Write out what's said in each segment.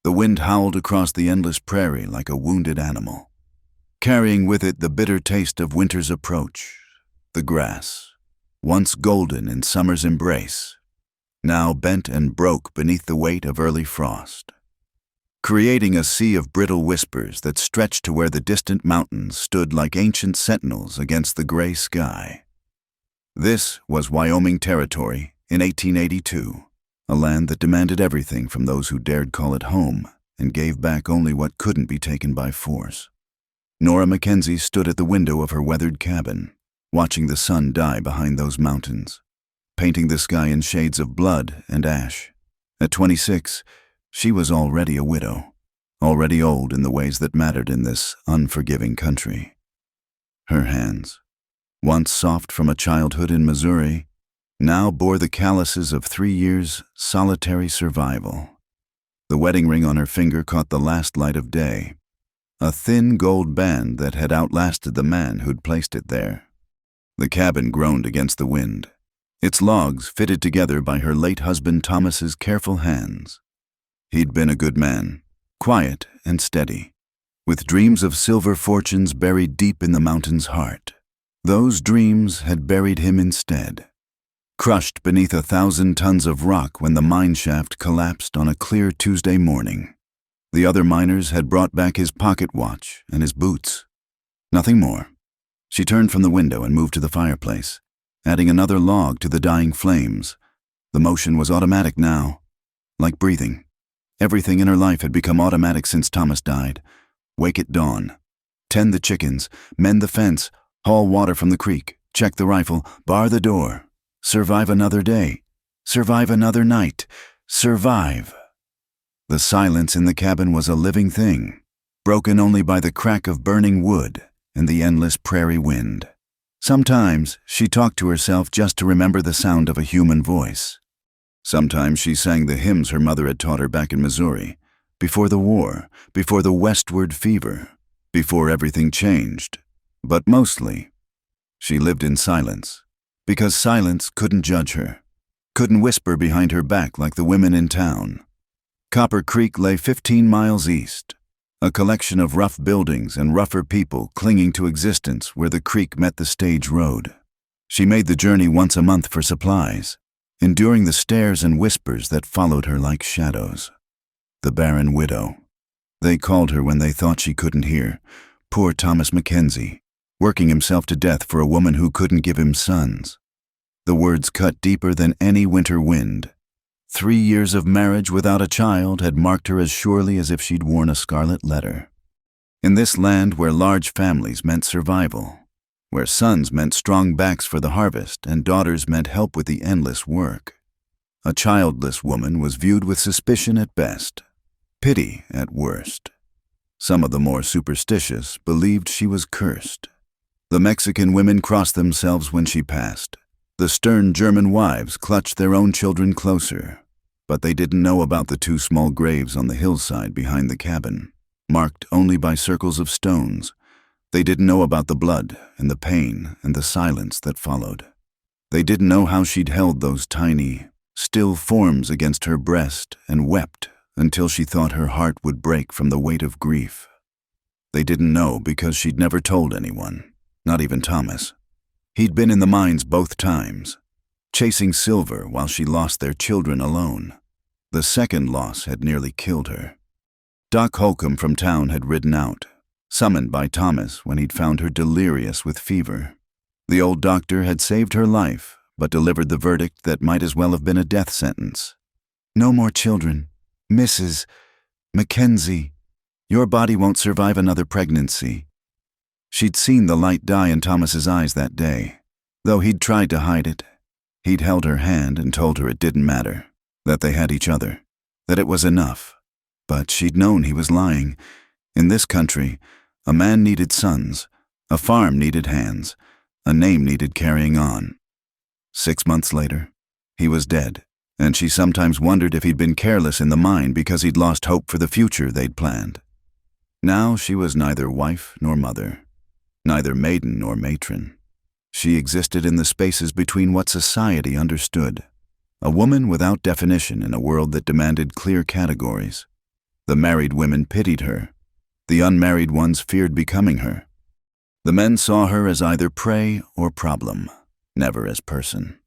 The wind howled across the endless prairie like a wounded animal, carrying with it the bitter taste of winter's approach. The grass, once golden in summer's embrace, now bent and broke beneath the weight of early frost, creating a sea of brittle whispers that stretched to where the distant mountains stood like ancient sentinels against the gray sky. This was Wyoming Territory in 1882, a land that demanded everything from those who dared call it home and gave back only what couldn't be taken by force. Nora Mackenzie stood at the window of her weathered cabin, watching the sun die behind those mountains, painting the sky in shades of blood and ash. At 26, she was already a widow, already old in the ways that mattered in this unforgiving country. Her hands, once soft from a childhood in Missouri, now bore the calluses of 3 years' solitary survival. The wedding ring on her finger caught the last light of day, a thin gold band that had outlasted the man who'd placed it there. The cabin groaned against the wind, its logs fitted together by her late husband Thomas's careful hands. He'd been a good man, quiet and steady, with dreams of silver fortunes buried deep in the mountain's heart. Those dreams had buried him instead, crushed beneath 1,000 tons of rock when the mine shaft collapsed on a clear Tuesday morning. The other miners had brought back his pocket watch and his boots. Nothing more. She turned from the window and moved to the fireplace, adding another log to the dying flames. The motion was automatic now, like breathing. Everything in her life had become automatic since Thomas died. Wake at dawn, tend the chickens, mend the fence, haul water from the creek, check the rifle, bar the door, survive another day, survive another night, survive. The silence in the cabin was a living thing, broken only by the crack of burning wood and the endless prairie wind. Sometimes she talked to herself just to remember the sound of a human voice. Sometimes she sang the hymns her mother had taught her back in Missouri, before the war, before the westward fever, before everything changed. But mostly, she lived in silence, because silence couldn't judge her, couldn't whisper behind her back like the women in town. Copper Creek lay 15 miles east, a collection of rough buildings and rougher people clinging to existence where the creek met the stage road. She made the journey once a month for supplies, enduring the stares and whispers that followed her like shadows. The barren widow. They called her when they thought she couldn't hear. Poor Thomas Mackenzie, working himself to death for a woman who couldn't give him sons. The words cut deeper than any winter wind. 3 years of marriage without a child had marked her as surely as if she'd worn a scarlet letter. In this land where large families meant survival, where sons meant strong backs for the harvest and daughters meant help with the endless work, a childless woman was viewed with suspicion at best, pity at worst. Some of the more superstitious believed she was cursed. The Mexican women crossed themselves when she passed. The stern German wives clutched their own children closer, but they didn't know about the 2 small graves on the hillside behind the cabin, marked only by circles of stones. They didn't know about the blood and the pain and the silence that followed. They didn't know how she'd held those tiny, still forms against her breast and wept until she thought her heart would break from the weight of grief. They didn't know because she'd never told anyone, not even Thomas. He'd been in the mines both times, chasing silver while she lost their children alone. The second loss had nearly killed her. Doc Holcomb from town had ridden out, summoned by Thomas when he'd found her delirious with fever. The old doctor had saved her life, but delivered the verdict that might as well have been a death sentence. No more children. Mrs. Mackenzie, your body won't survive another pregnancy. She'd seen the light die in Thomas's eyes that day, though he'd tried to hide it. He'd held her hand and told her it didn't matter, that they had each other, that it was enough. But she'd known he was lying. In this country, a man needed sons, a farm needed hands, a name needed carrying on. 6 months later, he was dead, and she sometimes wondered if he'd been careless in the mine because he'd lost hope for the future they'd planned. Now she was neither wife nor mother, neither maiden nor matron. She existed in the spaces between what society understood, a woman without definition in a world that demanded clear categories. The married women pitied her. The unmarried ones feared becoming her. The men saw her as either prey or problem, never as person.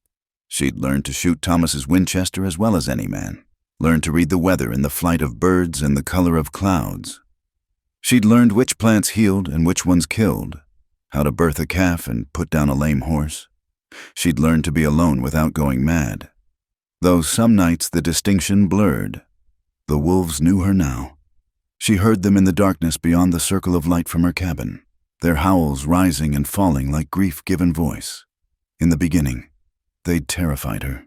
She'd learned to shoot Thomas's Winchester as well as any man, learned to read the weather and the flight of birds and the color of clouds. She'd learned which plants healed and which ones killed, how to birth a calf and put down a lame horse. She'd learned to be alone without going mad. Though some nights the distinction blurred, the wolves knew her now. She heard them in the darkness beyond the circle of light from her cabin, their howls rising and falling like grief-given voice. In the beginning, they'd terrified her.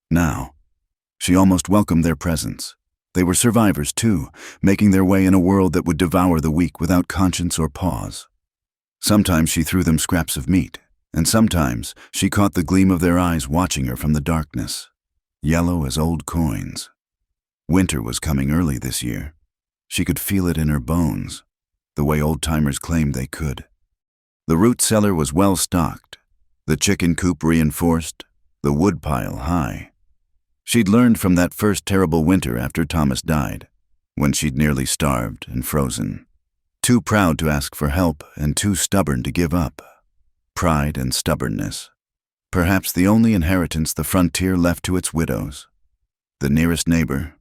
Now, she almost welcomed their presence. They were survivors, too, making their way in a world that would devour the weak without conscience or pause. Sometimes she threw them scraps of meat, and sometimes she caught the gleam of their eyes watching her from the darkness, yellow as old coins. Winter was coming early this year. She could feel it in her bones, the way old-timers claimed they could. The root cellar was well stocked, the chicken coop reinforced, the woodpile high. She'd learned from that first terrible winter after Thomas died, when she'd nearly starved and frozen. Too proud to ask for help and too stubborn to give up. Pride and stubbornness. Perhaps the only inheritance the frontier left to its widows. The nearest neighbor,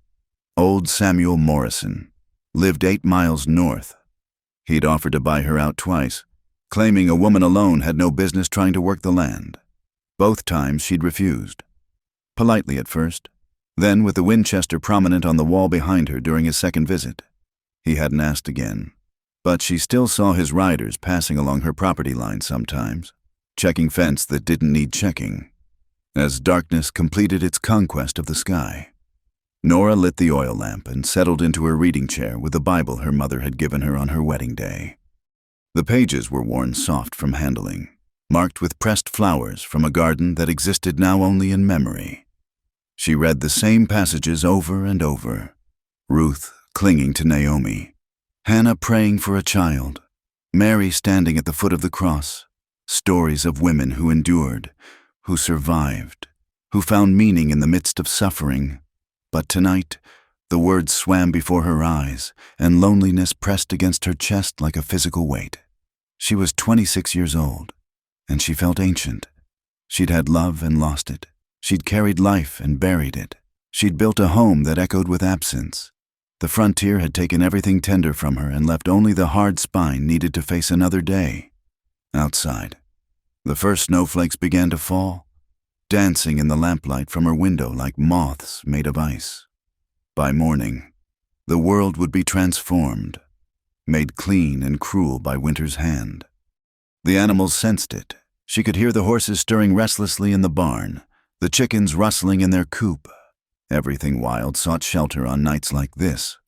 old Samuel Morrison, lived 8 miles north. He'd offered to buy her out twice, claiming a woman alone had no business trying to work the land. Both times she'd refused. Politely at first, then with the Winchester prominent on the wall behind her during his second visit. He hadn't asked again, but she still saw his riders passing along her property line sometimes, checking fence that didn't need checking, as darkness completed its conquest of the sky. Nora lit the oil lamp and settled into her reading chair with the Bible her mother had given her on her wedding day. The pages were worn soft from handling, marked with pressed flowers from a garden that existed now only in memory. She read the same passages over and over. Ruth clinging to Naomi, Hannah praying for a child, Mary standing at the foot of the cross, stories of women who endured, who survived, who found meaning in the midst of suffering. But tonight, the words swam before her eyes, and loneliness pressed against her chest like a physical weight. She was 26 years old, and she felt ancient. She'd had love and lost it. She'd carried life and buried it. She'd built a home that echoed with absence. The frontier had taken everything tender from her and left only the hard spine needed to face another day. Outside, the first snowflakes began to fall, dancing in the lamplight from her window like moths made of ice. By morning, the world would be transformed, made clean and cruel by winter's hand. The animals sensed it. She could hear the horses stirring restlessly in the barn, the chickens rustling in their coop. Everything wild sought shelter on nights like this.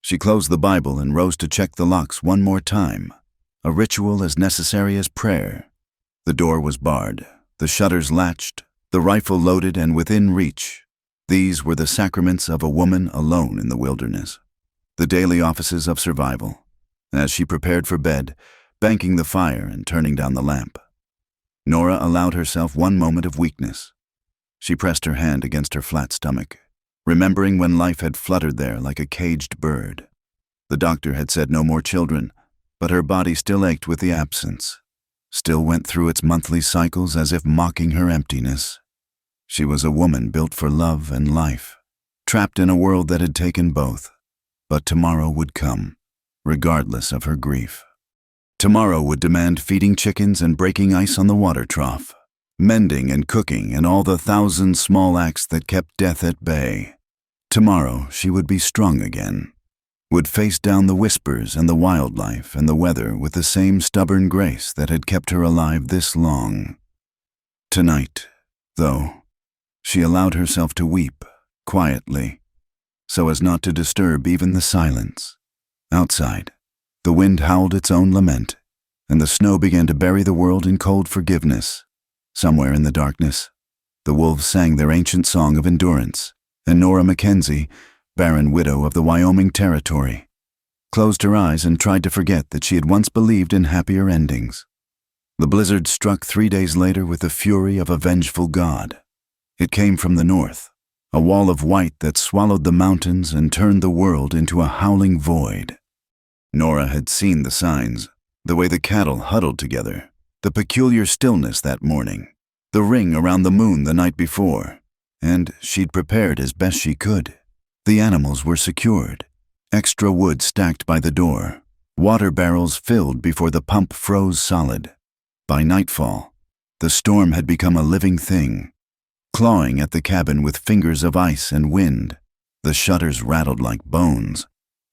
She closed the Bible and rose to check the locks one more time, a ritual as necessary as prayer. The door was barred, the shutters latched, the rifle loaded and within reach. These were the sacraments of a woman alone in the wilderness, the daily offices of survival. As she prepared for bed, banking the fire and turning down the lamp, Nora allowed herself one moment of weakness. She pressed her hand against her flat stomach, remembering when life had fluttered there like a caged bird. The doctor had said no more children, but her body still ached with the absence, still went through its monthly cycles as if mocking her emptiness. She was a woman built for love and life, trapped in a world that had taken both. But tomorrow would come, regardless of her grief. Tomorrow would demand feeding chickens and breaking ice on the water trough, mending and cooking and all the 1,000 small acts that kept death at bay. Tomorrow she would be strong again, would face down the whispers and the wildlife and the weather with the same stubborn grace that had kept her alive this long. Tonight, though, she allowed herself to weep, quietly, so as not to disturb even the silence. Outside, the wind howled its own lament, and the snow began to bury the world in cold forgiveness. Somewhere in the darkness, the wolves sang their ancient song of endurance, and Nora Mackenzie, barren widow of the Wyoming Territory, closed her eyes and tried to forget that she had once believed in happier endings. The blizzard struck 3 days later with the fury of a vengeful god. It came from the north, a wall of white that swallowed the mountains and turned the world into a howling void. Nora had seen the signs, the way the cattle huddled together, the peculiar stillness that morning, the ring around the moon the night before, and she'd prepared as best she could. The animals were secured, extra wood stacked by the door, water barrels filled before the pump froze solid. By nightfall, the storm had become a living thing, clawing at the cabin with fingers of ice and wind. The shutters rattled like bones,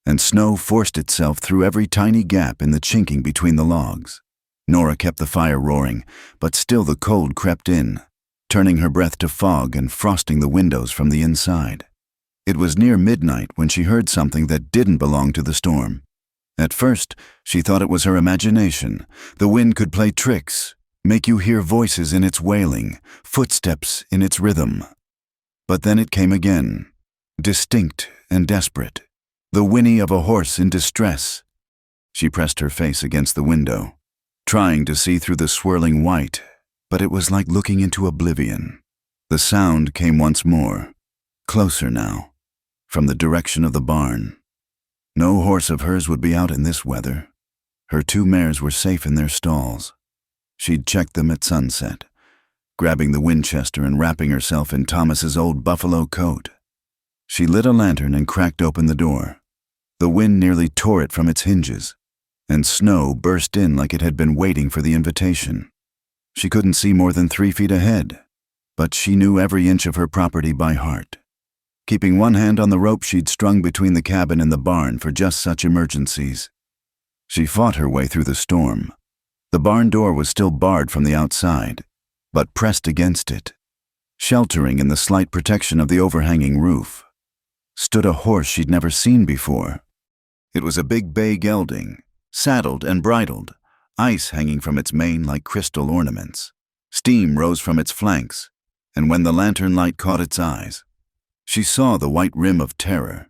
and snow forced itself through every tiny gap in the chinking between the logs. Nora kept the fire roaring, but still the cold crept in, turning her breath to fog and frosting the windows from the inside. It was near midnight when she heard something that didn't belong to the storm. At first, she thought it was her imagination. The wind could play tricks, make you hear voices in its wailing, footsteps in its rhythm. But then it came again, distinct and desperate, the whinny of a horse in distress. She pressed her face against the window, trying to see through the swirling white, but it was like looking into oblivion. The sound came once more, closer now, from the direction of the barn. No horse of hers would be out in this weather. Her 2 mares were safe in their stalls. She'd checked them at sunset, grabbing the Winchester and wrapping herself in Thomas's old buffalo coat. She lit a lantern and cracked open the door. The wind nearly tore it from its hinges, and snow burst in like it had been waiting for the invitation. She couldn't see more than 3 feet ahead, but she knew every inch of her property by heart. Keeping one hand on the rope she'd strung between the cabin and the barn for just such emergencies. She fought her way through the storm. The barn door was still barred from the outside, but pressed against it, sheltering in the slight protection of the overhanging roof, stood a horse she'd never seen before. It was a big bay gelding, saddled and bridled, ice hanging from its mane like crystal ornaments. Steam rose from its flanks, and when the lantern light caught its eyes, she saw the white rim of terror,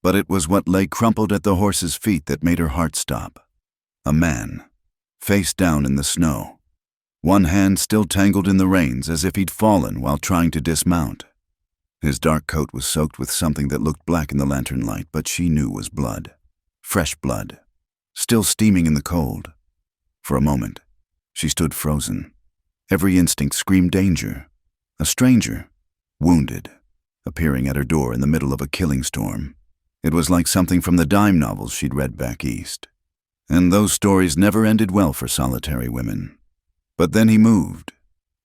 but it was what lay crumpled at the horse's feet that made her heart stop. A man, face down in the snow, one hand still tangled in the reins as if he'd fallen while trying to dismount. His dark coat was soaked with something that looked black in the lantern light, but she knew was blood. Fresh blood, still steaming in the cold. For a moment, she stood frozen. Every instinct screamed danger. A stranger, wounded, appearing at her door in the middle of a killing storm. It was like something from the dime novels she'd read back east. And those stories never ended well for solitary women. But then he moved,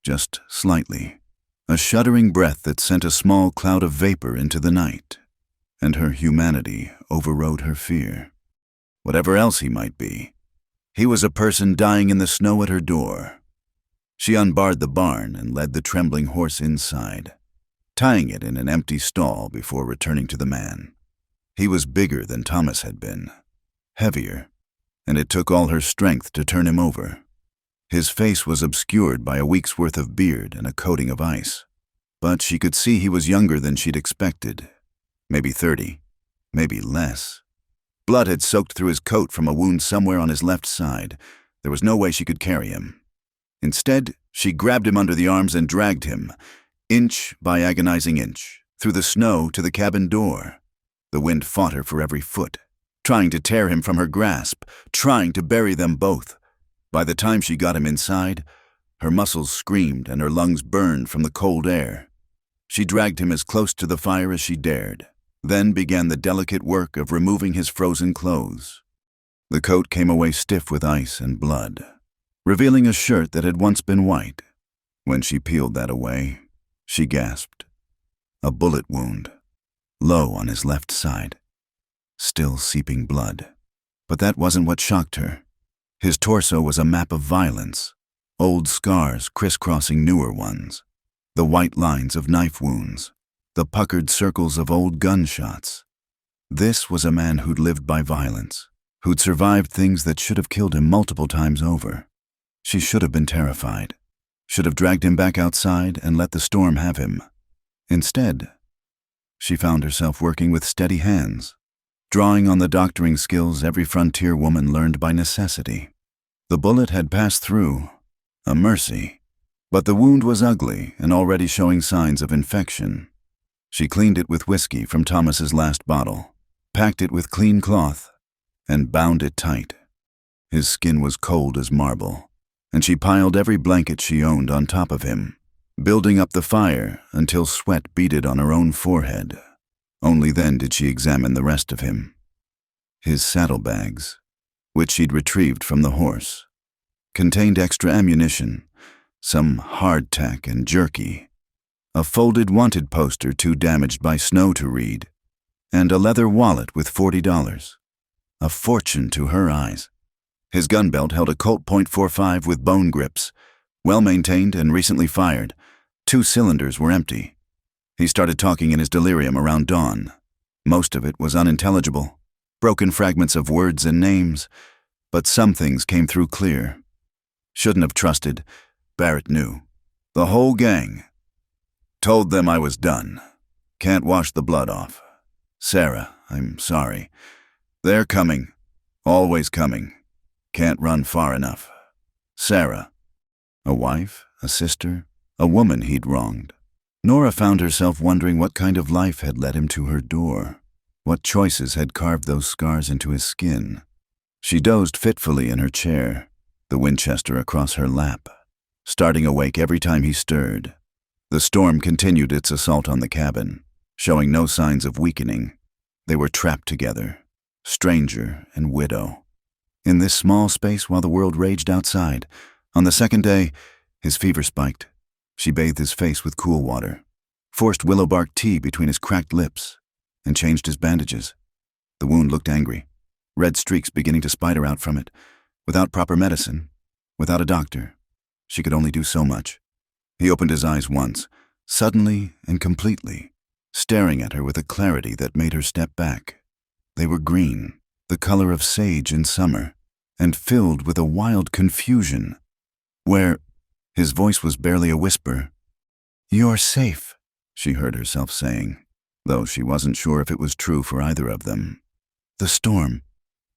just slightly, a shuddering breath that sent a small cloud of vapor into the night, and her humanity overrode her fear. Whatever else he might be, he was a person dying in the snow at her door. She unbarred the barn and led the trembling horse inside, tying it in an empty stall before returning to the man. He was bigger than Thomas had been, heavier, and it took all her strength to turn him over. His face was obscured by a week's worth of beard and a coating of ice, but she could see he was younger than she'd expected, maybe 30, maybe less. Blood had soaked through his coat from a wound somewhere on his left side. There was no way she could carry him. Instead, she grabbed him under the arms and dragged him, inch by agonizing inch, through the snow to the cabin door. The wind fought her for every foot, trying to tear him from her grasp, trying to bury them both. By the time she got him inside, her muscles screamed and her lungs burned from the cold air. She dragged him as close to the fire as she dared, then began the delicate work of removing his frozen clothes. The coat came away stiff with ice and blood, revealing a shirt that had once been white. When she peeled that away, she gasped. A bullet wound, low on his left side, still seeping blood. But that wasn't what shocked her. His torso was a map of violence, old scars crisscrossing newer ones, the white lines of knife wounds, the puckered circles of old gunshots. This was a man who'd lived by violence, who'd survived things that should have killed him multiple times over. She should have been terrified, should have dragged him back outside and let the storm have him. Instead, she found herself working with steady hands, drawing on the doctoring skills every frontier woman learned by necessity. The bullet had passed through, a mercy, but the wound was ugly and already showing signs of infection. She cleaned it with whiskey from Thomas's last bottle, packed it with clean cloth, and bound it tight. His skin was cold as marble, and she piled every blanket she owned on top of him, building up the fire until sweat beaded on her own forehead. Only then did she examine the rest of him. His saddlebags, which she'd retrieved from the horse, contained extra ammunition, some hardtack and jerky, a folded wanted poster too damaged by snow to read, and a leather wallet with $40. A fortune to her eyes. His gun belt held a Colt .45 with bone grips, well-maintained and recently fired. 2 cylinders were empty. He started talking in his delirium around dawn. Most of it was unintelligible, broken fragments of words and names, but some things came through clear. Shouldn't have trusted, Barrett knew. The whole gang. Told them I was done. Can't wash the blood off. Sarah, I'm sorry. They're coming. Always coming. Can't run far enough. Sarah. A wife, a sister, a woman he'd wronged. Nora found herself wondering what kind of life had led him to her door. What choices had carved those scars into his skin. She dozed fitfully in her chair, the Winchester across her lap, starting awake every time he stirred. The storm continued its assault on the cabin, showing no signs of weakening. They were trapped together, stranger and widow, in this small space while the world raged outside. On the second day, his fever spiked. She bathed his face with cool water, forced willow bark tea between his cracked lips, and changed his bandages. The wound looked angry, red streaks beginning to spider out from it. Without proper medicine, without a doctor, she could only do so much. He opened his eyes once, suddenly and completely, staring at her with a clarity that made her step back. They were green, the color of sage in summer, and filled with a wild confusion, where his voice was barely a whisper. "You're safe," she heard herself saying, though she wasn't sure if it was true for either of them. The storm,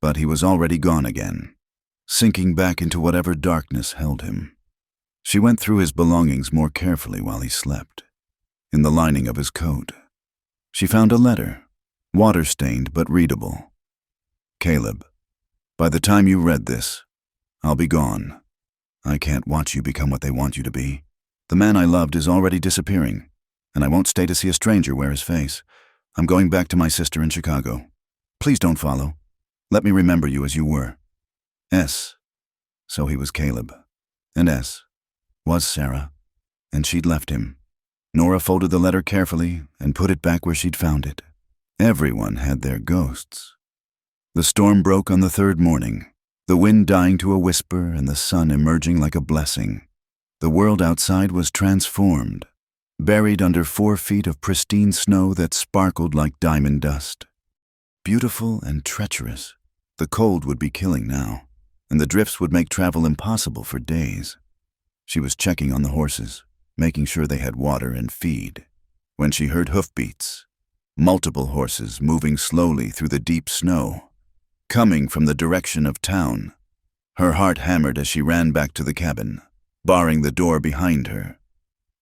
but he was already gone again, sinking back into whatever darkness held him. She went through his belongings more carefully while he slept. In the lining of his coat, she found a letter, water-stained but readable. "Caleb, by the time you read this, I'll be gone. I can't watch you become what they want you to be. The man I loved is already disappearing, and I won't stay to see a stranger wear his face. I'm going back to my sister in Chicago. Please don't follow. Let me remember you as you were. S." So he was Caleb, and S was Sarah, and she'd left him. Nora folded the letter carefully and put it back where she'd found it. Everyone had their ghosts. The storm broke on the third morning, the wind dying to a whisper and the sun emerging like a blessing. The world outside was transformed, buried under 4 feet of pristine snow that sparkled like diamond dust. Beautiful and treacherous, the cold would be killing now, and the drifts would make travel impossible for days. She was checking on the horses, making sure they had water and feed, when she heard hoofbeats, multiple horses moving slowly through the deep snow, coming from the direction of town. Her heart hammered as she ran back to the cabin, barring the door behind her.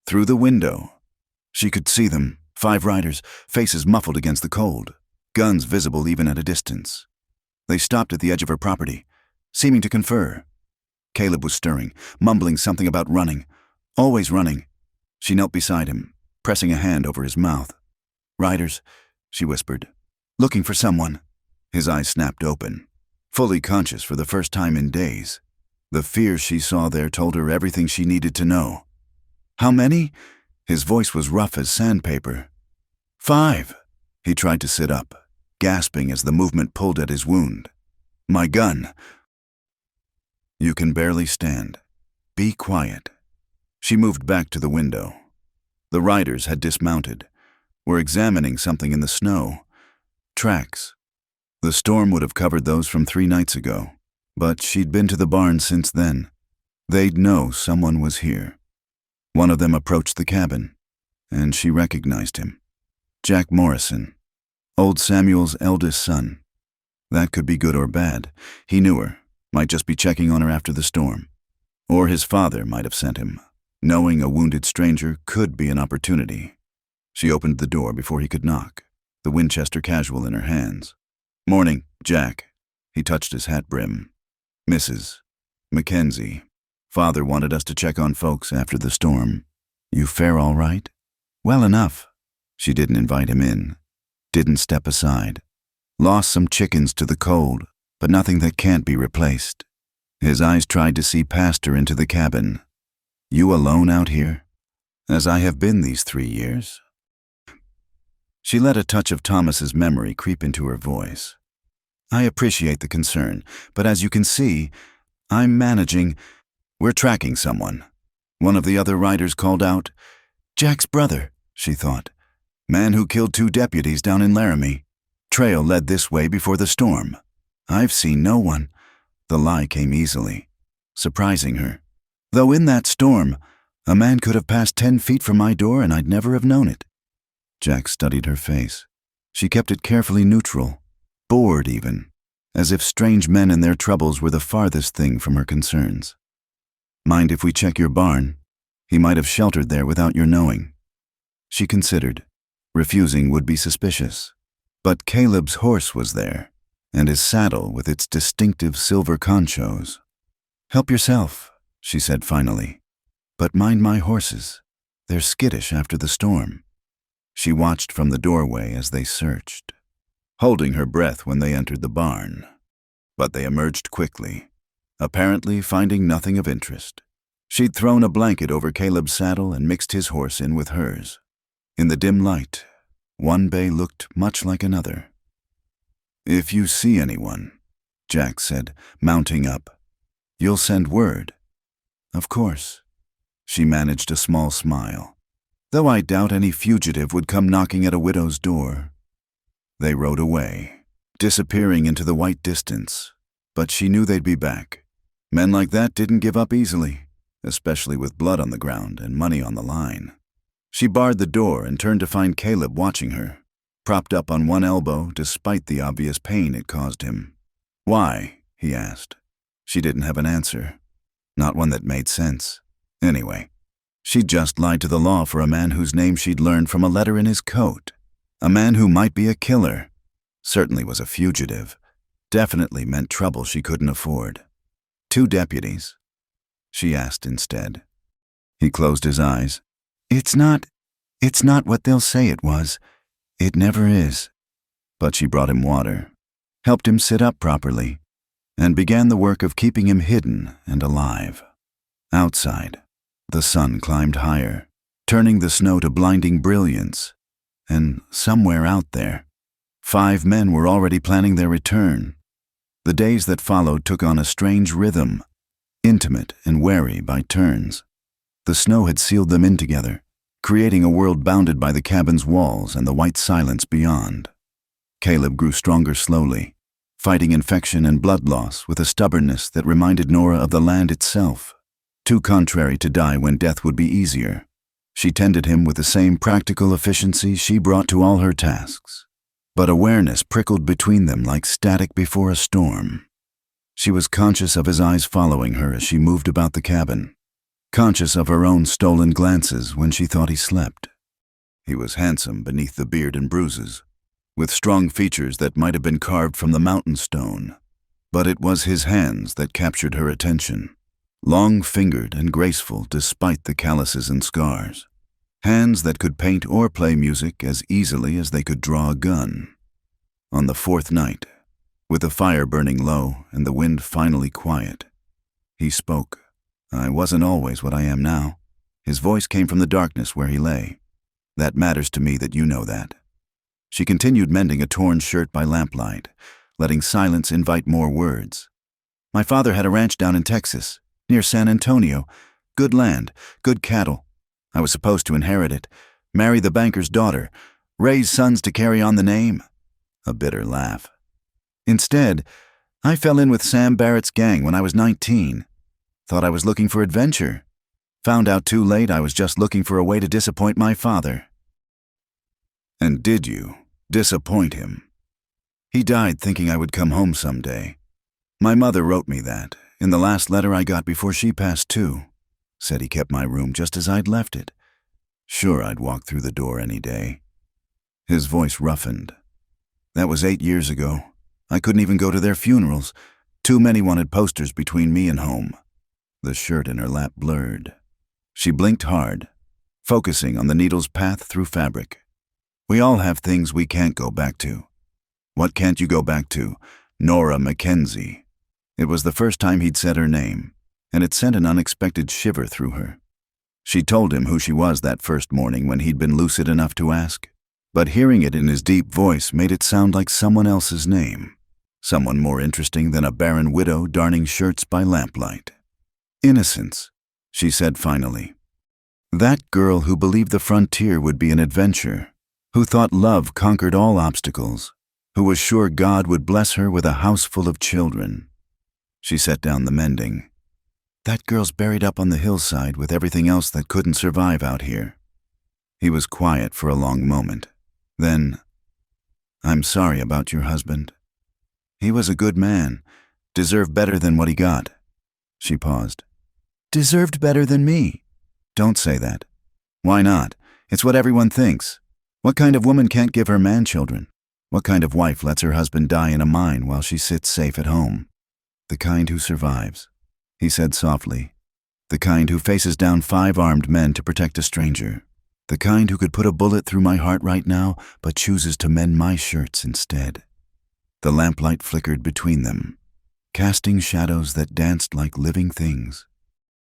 Through the window, she could see them, 5 riders, faces muffled against the cold, guns visible even at a distance. They stopped at the edge of her property, seeming to confer. Caleb was stirring, mumbling something about running. Always running. She knelt beside him, pressing a hand over his mouth. "Riders," she whispered. "Looking for someone." His eyes snapped open, fully conscious for the first time in days. The fear she saw there told her everything she needed to know. "How many?" His voice was rough as sandpaper. 5. He tried to sit up, gasping as the movement pulled at his wound. "My gun." "You can barely stand. Be quiet." She moved back to the window. The riders had dismounted, were examining something in the snow. Tracks. The storm would have covered those from 3 nights ago, but she'd been to the barn since then. They'd know someone was here. One of them approached the cabin, and she recognized him. Jack Morrison, old Samuel's eldest son. That could be good or bad. He knew her, might just be checking on her after the storm. Or his father might have sent him. Knowing a wounded stranger could be an opportunity. She opened the door before he could knock, the Winchester Casual in her hands. "Morning, Jack." He touched his hat brim. "Mrs. Mackenzie. Father wanted us to check on folks after the storm. You fare all right?" "Well enough." She didn't invite him in. Didn't step aside. "Lost some chickens to the cold, but nothing that can't be replaced." His eyes tried to see past her into the cabin. "You alone out here?" "As I have been these 3 years." She let a touch of Thomas's memory creep into her voice. "I appreciate the concern, but as you can see, I'm managing. We're tracking someone." One of the other riders called out. "Jack's brother," she thought. "Man who killed 2 deputies down in Laramie. Trail led this way before the storm. I've seen no one." The lie came easily, surprising her. "Though in that storm, a man could have passed 10 feet from my door and I'd never have known it." Jack studied her face. She kept it carefully neutral, bored even, as if strange men and their troubles were the farthest thing from her concerns. "Mind if we check your barn? He might have sheltered there without your knowing." She considered. Refusing would be suspicious. But Caleb's horse was there, and his saddle with its distinctive silver conchos. "Help yourself," she said finally. "But mind my horses. They're skittish after the storm." She watched from the doorway as they searched, holding her breath when they entered the barn. But they emerged quickly, apparently finding nothing of interest. She'd thrown a blanket over Caleb's saddle and mixed his horse in with hers. In the dim light, one bay looked much like another. "If you see anyone," Jack said, mounting up, "you'll send word." "Of course." She managed a small smile. "Though I doubt any fugitive would come knocking at a widow's door." They rode away, disappearing into the white distance, but she knew they'd be back. Men like that didn't give up easily, especially with blood on the ground and money on the line. She barred the door and turned to find Caleb watching her, propped up on one elbow despite the obvious pain it caused him. "Why?" he asked. She didn't have an answer, not one that made sense. Anyway, she'd just lied to the law for a man whose name she'd learned from a letter in his coat. A man who might be a killer, certainly was a fugitive, definitely meant trouble she couldn't afford. 2 deputies? She asked instead. He closed his eyes. It's not what they'll say it was. It never is." But she brought him water, helped him sit up properly, and began the work of keeping him hidden and alive. Outside, the sun climbed higher, turning the snow to blinding brilliance, and somewhere out there, 5 men were already planning their return. The days that followed took on a strange rhythm, intimate and wary by turns. The snow had sealed them in together, creating a world bounded by the cabin's walls and the white silence beyond. Caleb grew stronger slowly, fighting infection and blood loss with a stubbornness that reminded Nora of the land itself. Too contrary to die when death would be easier, she tended him with the same practical efficiency she brought to all her tasks. But awareness prickled between them like static before a storm. She was conscious of his eyes following her as she moved about the cabin, conscious of her own stolen glances when she thought he slept. He was handsome beneath the beard and bruises, with strong features that might have been carved from the mountain stone. But it was his hands that captured her attention, long-fingered and graceful despite the calluses and scars. Hands that could paint or play music as easily as they could draw a gun. On the 4th night, with the fire burning low and the wind finally quiet, he spoke. "I wasn't always what I am now." His voice came from the darkness where he lay. "That matters to me that you know that." She continued mending a torn shirt by lamplight, letting silence invite more words. "My father had a ranch down in Texas, near San Antonio. Good land, good cattle. I was supposed to inherit it, marry the banker's daughter, raise sons to carry on the name." A bitter laugh. "Instead, I fell in with Sam Barrett's gang when I was 19. Thought I was looking for adventure. Found out too late I was just looking for a way to disappoint my father." "And did you disappoint him?" "He died thinking I would come home someday. My mother wrote me that, in the last letter I got before she passed too. Said he kept my room just as I'd left it. Sure, I'd walk through the door any day. His voice roughened. That was 8 years ago. I couldn't even go to their funerals. Too many wanted posters between me and home. The shirt in her lap blurred. She blinked hard, focusing on the needle's path through fabric. We all have things we can't go back to. What can't you go back to? Nora Mackenzie. It was the first time he'd said her name, and it sent an unexpected shiver through her. She told him who she was that first morning when he'd been lucid enough to ask, but hearing it in his deep voice made it sound like someone else's name, someone more interesting than a barren widow darning shirts by lamplight. Innocence, she said finally. That girl who believed the frontier would be an adventure, who thought love conquered all obstacles, who was sure God would bless her with a house full of children. She set down the mending. That girl's buried up on the hillside with everything else that couldn't survive out here. He was quiet for a long moment. Then, I'm sorry about your husband. He was a good man, deserved better than what he got. She paused. Deserved better than me? Don't say that. Why not? It's what everyone thinks. What kind of woman can't give her man children? What kind of wife lets her husband die in a mine while she sits safe at home? The kind who survives, he said softly. The kind who faces down 5 armed men to protect a stranger. The kind who could put a bullet through my heart right now, but chooses to mend my shirts instead. The lamplight flickered between them, casting shadows that danced like living things.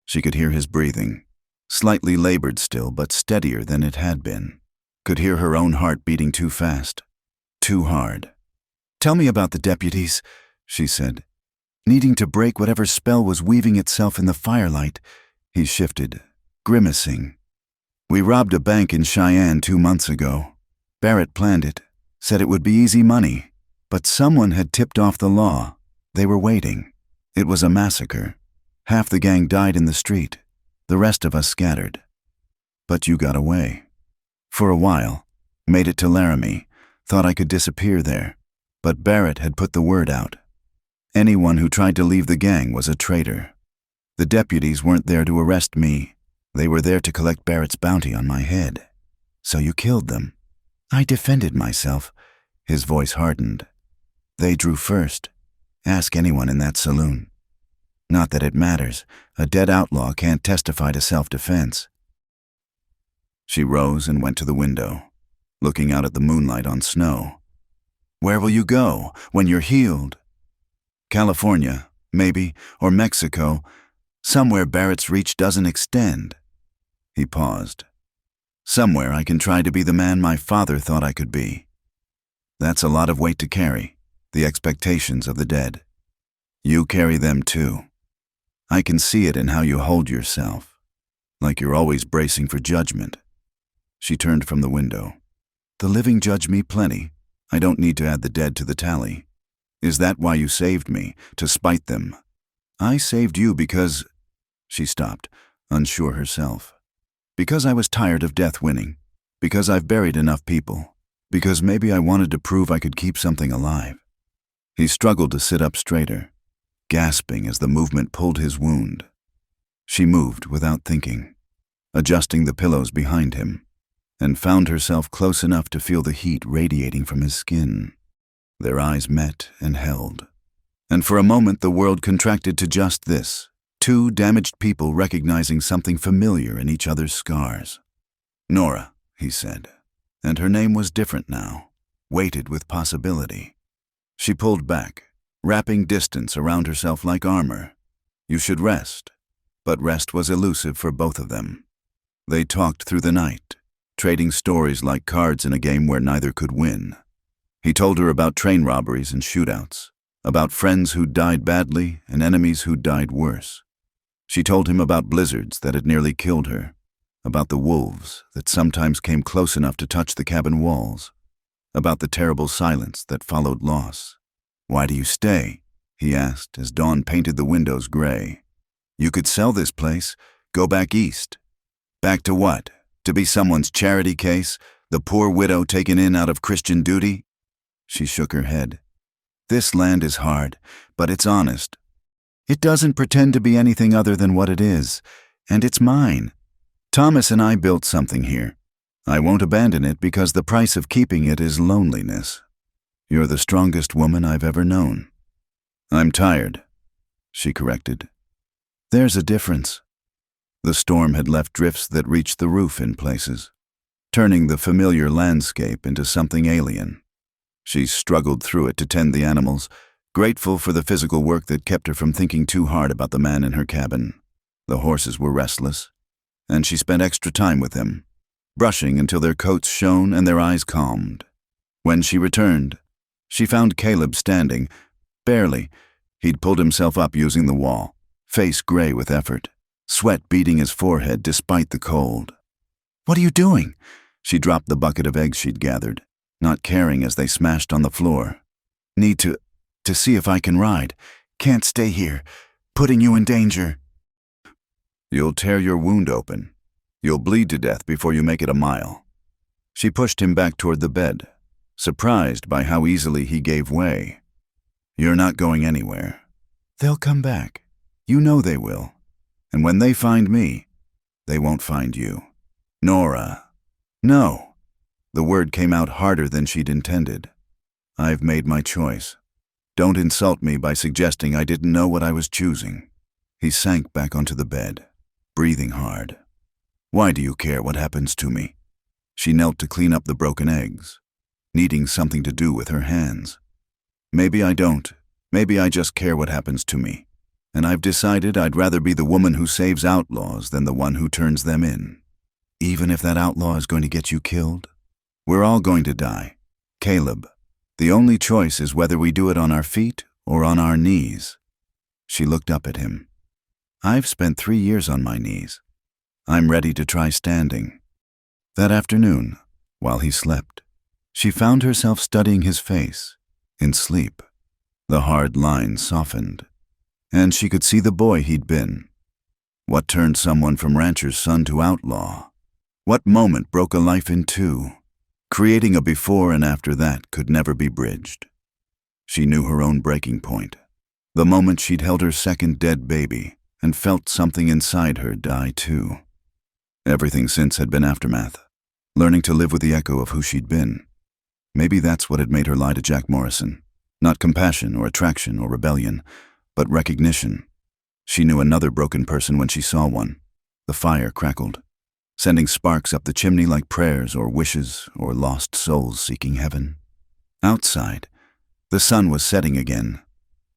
She could hear his breathing, slightly labored still, but steadier than it had been. Could hear her own heart beating too fast, too hard. Tell me about the deputies, she said. Needing to break whatever spell was weaving itself in the firelight, he shifted, grimacing. We robbed a bank in Cheyenne 2 months ago. Barrett planned it, said it would be easy money, but someone had tipped off the law. They were waiting. It was a massacre. Half the gang died in the street. The rest of us scattered. But you got away. For a while, made it to Laramie, thought I could disappear there, but Barrett had put the word out. Anyone who tried to leave the gang was a traitor. The deputies weren't there to arrest me. They were there to collect Barrett's bounty on my head. So you killed them. I defended myself. His voice hardened. They drew first. Ask anyone in that saloon. Not that it matters. A dead outlaw can't testify to self-defense. She rose and went to the window, looking out at the moonlight on snow. Where will you go when you're healed? California, maybe, or Mexico, somewhere Barrett's reach doesn't extend. He paused. Somewhere I can try to be the man my father thought I could be. That's a lot of weight to carry, the expectations of the dead. You carry them too. I can see it in how you hold yourself, like you're always bracing for judgment. She turned from the window. The living judge me plenty. I don't need to add the dead to the tally. Is that why you saved me, to spite them? I saved you because... She stopped, unsure herself. Because I was tired of death winning. Because I've buried enough people. Because maybe I wanted to prove I could keep something alive. He struggled to sit up straighter, gasping as the movement pulled his wound. She moved without thinking, adjusting the pillows behind him, and found herself close enough to feel the heat radiating from his skin. Their eyes met and held. And for a moment the world contracted to just this, 2 damaged people recognizing something familiar in each other's scars. Nora, he said, and her name was different now, weighted with possibility. She pulled back, wrapping distance around herself like armor. You should rest. But rest was elusive for both of them. They talked through the night, trading stories like cards in a game where neither could win. He told her about train robberies and shootouts, about friends who died badly and enemies who died worse. She told him about blizzards that had nearly killed her, about the wolves that sometimes came close enough to touch the cabin walls, about the terrible silence that followed loss. Why do you stay? He asked as dawn painted the windows gray. You could sell this place, go back east. Back to what? To be someone's charity case, the poor widow taken in out of Christian duty? She shook her head. This land is hard, but it's honest. It doesn't pretend to be anything other than what it is, and it's mine. Thomas and I built something here. I won't abandon it because the price of keeping it is loneliness. You're the strongest woman I've ever known." "I'm tired," she corrected. "There's a difference." The storm had left drifts that reached the roof in places, turning the familiar landscape into something alien. She struggled through it to tend the animals, grateful for the physical work that kept her from thinking too hard about the man in her cabin. The horses were restless, and she spent extra time with them, brushing until their coats shone and their eyes calmed. When she returned, she found Caleb standing, barely. He'd pulled himself up using the wall, face gray with effort, sweat beading his forehead despite the cold. "What are you doing?" She dropped the bucket of eggs she'd gathered, not caring as they smashed on the floor. "Need to see if I can ride. Can't stay here. Putting you in danger." "You'll tear your wound open. You'll bleed to death before you make it a mile." She pushed him back toward the bed, surprised by how easily he gave way. "You're not going anywhere. They'll come back. You know they will. And when they find me, they won't find you." "Nora." "No." The word came out harder than she'd intended. "I've made my choice. Don't insult me by suggesting I didn't know what I was choosing." He sank back onto the bed, breathing hard. "Why do you care what happens to me?" She knelt to clean up the broken eggs, needing something to do with her hands. "Maybe I don't. Maybe I just care what happens to me. And I've decided I'd rather be the woman who saves outlaws than the one who turns them in. Even if that outlaw is going to get you killed. We're all going to die. Caleb, the only choice is whether we do it on our feet or on our knees." She looked up at him. "I've spent 3 years on my knees. I'm ready to try standing." That afternoon, while he slept, she found herself studying his face, in sleep. The hard lines softened, and she could see the boy he'd been. What turned someone from rancher's son to outlaw? What moment broke a life in two? Creating a before and after that could never be bridged. She knew her own breaking point, the moment she'd held her second dead baby and felt something inside her die too. Everything since had been aftermath, learning to live with the echo of who she'd been. Maybe that's what had made her lie to Jack Morrison. Not compassion or attraction or rebellion, but recognition. She knew another broken person when she saw one. The fire crackled, sending sparks up the chimney like prayers or wishes or lost souls seeking heaven. Outside, the sun was setting again,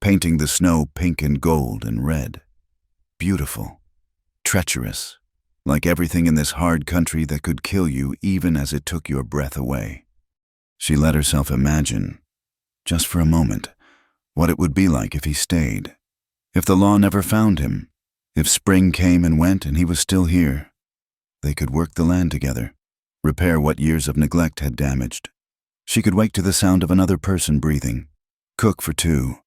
painting the snow pink and gold and red. Beautiful, treacherous, like everything in this hard country that could kill you even as it took your breath away. She let herself imagine, just for a moment, what it would be like if he stayed. If the law never found him, if spring came and went and he was still here. They could work the land together, repair what years of neglect had damaged. She could wake to the sound of another person breathing, cook for two,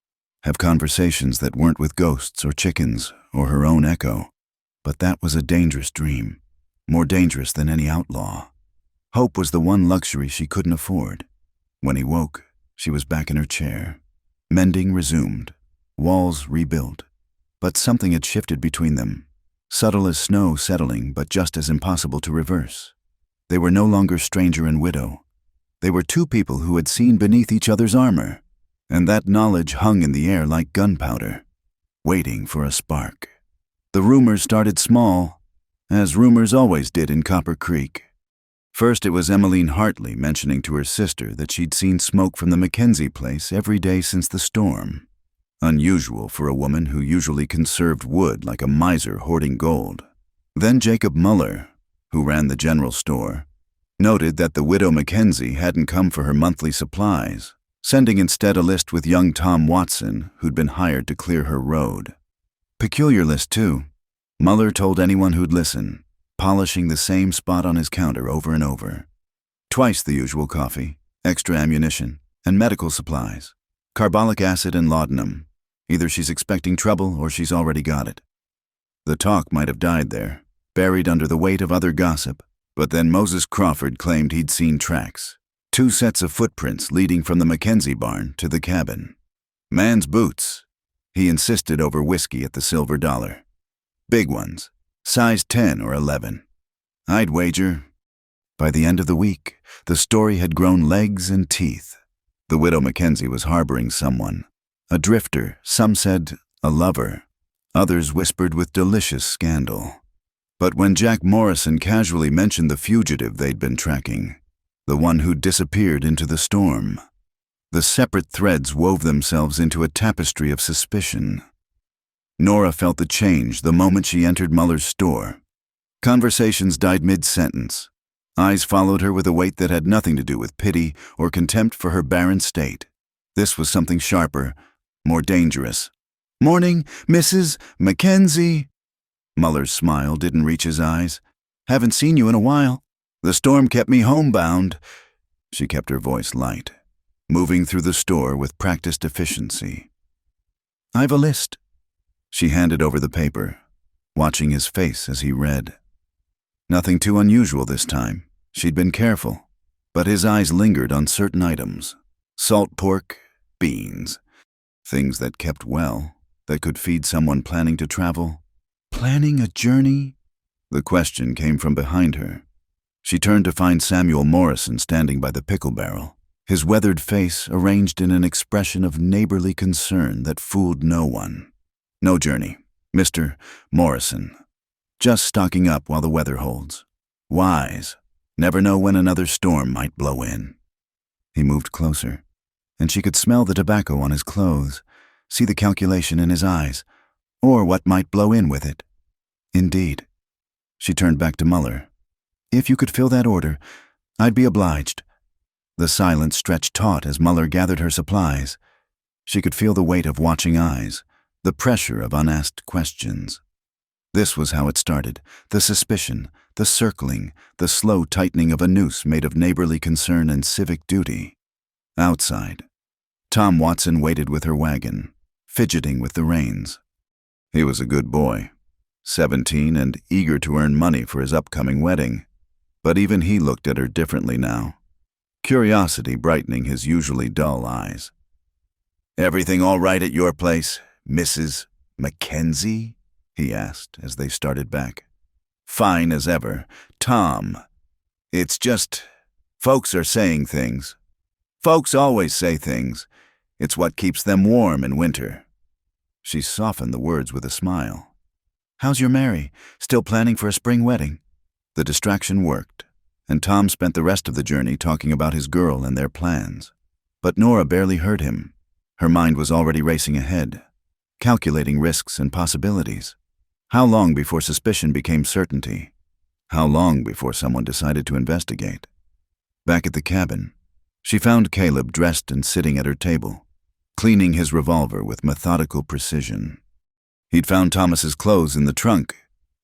have conversations that weren't with ghosts or chickens or her own echo. But that was a dangerous dream, more dangerous than any outlaw. Hope was the one luxury she couldn't afford. When he woke, she was back in her chair. Mending resumed, walls rebuilt. But something had shifted between them, subtle as snow settling, but just as impossible to reverse. They were no longer stranger and widow. They were two people who had seen beneath each other's armor, and that knowledge hung in the air like gunpowder, waiting for a spark. The rumors started small, as rumors always did in Copper Creek. First it was Emmeline Hartley mentioning to her sister that she'd seen smoke from the Mackenzie place every day since the storm. Unusual for a woman who usually conserved wood like a miser hoarding gold. Then Jacob Muller, who ran the general store, noted that the widow Mackenzie hadn't come for her monthly supplies, sending instead a list with young Tom Watson, who'd been hired to clear her road. Peculiar list, too. Muller told anyone who'd listen, polishing the same spot on his counter over and over. Twice the usual coffee, extra ammunition, and medical supplies. Carbolic acid and laudanum. Either she's expecting trouble or she's already got it. The talk might have died there, buried under the weight of other gossip, but then Moses Crawford claimed he'd seen tracks. 2 sets of footprints leading from the Mackenzie barn to the cabin. Man's boots. He insisted over whiskey at the Silver Dollar. Big ones, size 10 or 11. I'd wager. By the end of the week, the story had grown legs and teeth. The widow Mackenzie was harboring someone. A drifter, some said a lover. Others whispered with delicious scandal. But when Jack Morrison casually mentioned the fugitive they'd been tracking, the one who'd disappeared into the storm, the separate threads wove themselves into a tapestry of suspicion. Nora felt the change the moment she entered Muller's store. Conversations died mid-sentence. Eyes followed her with a weight that had nothing to do with pity or contempt for her barren state. This was something sharper, more dangerous. "Morning, Mrs. Mackenzie." Muller's smile didn't reach his eyes. "Haven't seen you in a while. The storm kept me homebound." She kept her voice light, moving through the store with practiced efficiency. "I've a list." She handed over the paper, watching his face as he read. Nothing too unusual this time. She'd been careful, but his eyes lingered on certain items. Salt pork, beans. Things that kept well, that could feed someone planning to travel. Planning a journey? The question came from behind her. She turned to find Samuel Morrison standing by the pickle barrel, his weathered face arranged in an expression of neighborly concern that fooled no one. "No journey, Mr. Morrison. Just stocking up while the weather holds. Wise. Never know when another storm might blow in." He moved closer, and she could smell the tobacco on his clothes, see the calculation in his eyes, or what might blow in with it. Indeed. She turned back to Muller. "If you could fill that order, I'd be obliged." The silence stretched taut as Muller gathered her supplies. She could feel the weight of watching eyes, the pressure of unasked questions. This was how it started, the suspicion, the circling, the slow tightening of a noose made of neighborly concern and civic duty. Outside, Tom Watson waited with her wagon, fidgeting with the reins. He was a good boy, 17 and eager to earn money for his upcoming wedding, but even he looked at her differently now, curiosity brightening his usually dull eyes. "Everything all right at your place, Mrs. Mackenzie?" he asked as they started back. "Fine as ever. Tom, it's just, folks are saying things. Folks always say things. It's what keeps them warm in winter." She softened the words with a smile. "How's your Mary? Still planning for a spring wedding?" The distraction worked, and Tom spent the rest of the journey talking about his girl and their plans. But Nora barely heard him. Her mind was already racing ahead, calculating risks and possibilities. How long before suspicion became certainty? How long before someone decided to investigate? Back at the cabin, she found Caleb dressed and sitting at her table, cleaning his revolver with methodical precision. He'd found Thomas's clothes in the trunk,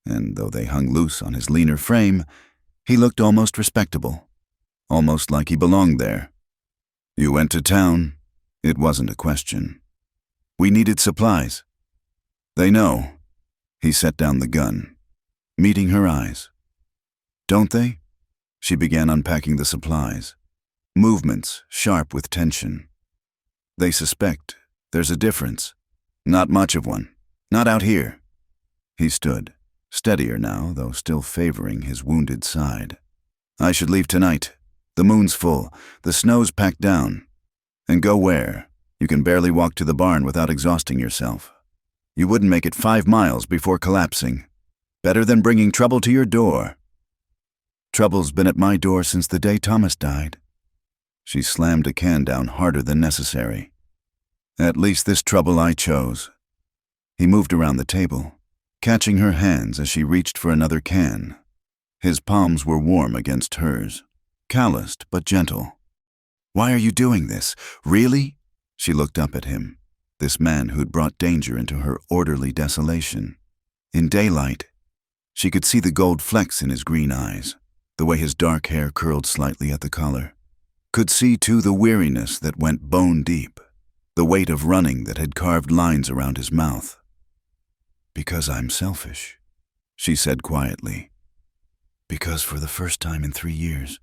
and though they hung loose on his leaner frame, he looked almost respectable, almost like he belonged there. "You went to town?" It wasn't a question. "We needed supplies." "They know." He set down the gun, meeting her eyes. "Don't they?" She began unpacking the supplies, movements sharp with tension. "They suspect there's a difference. Not much of one. Not out here." He stood, steadier now, though still favoring his wounded side. "I should leave tonight. The moon's full, the snow's packed down. And go where? You can barely walk to the barn without exhausting yourself. You wouldn't make it 5 miles before collapsing. Better than bringing trouble to your door." "Trouble's been at my door since the day Thomas died." She slammed a can down harder than necessary. "At least this trouble I chose." He moved around the table, catching her hands as she reached for another can. His palms were warm against hers, calloused but gentle. "Why are you doing this? Really?" She looked up at him, this man who'd brought danger into her orderly desolation. In daylight, she could see the gold flecks in his green eyes, the way his dark hair curled slightly at the collar. Could see, too, the weariness that went bone deep, the weight of running that had carved lines around his mouth. "Because I'm selfish," she said quietly. "Because for the first time in 3 years,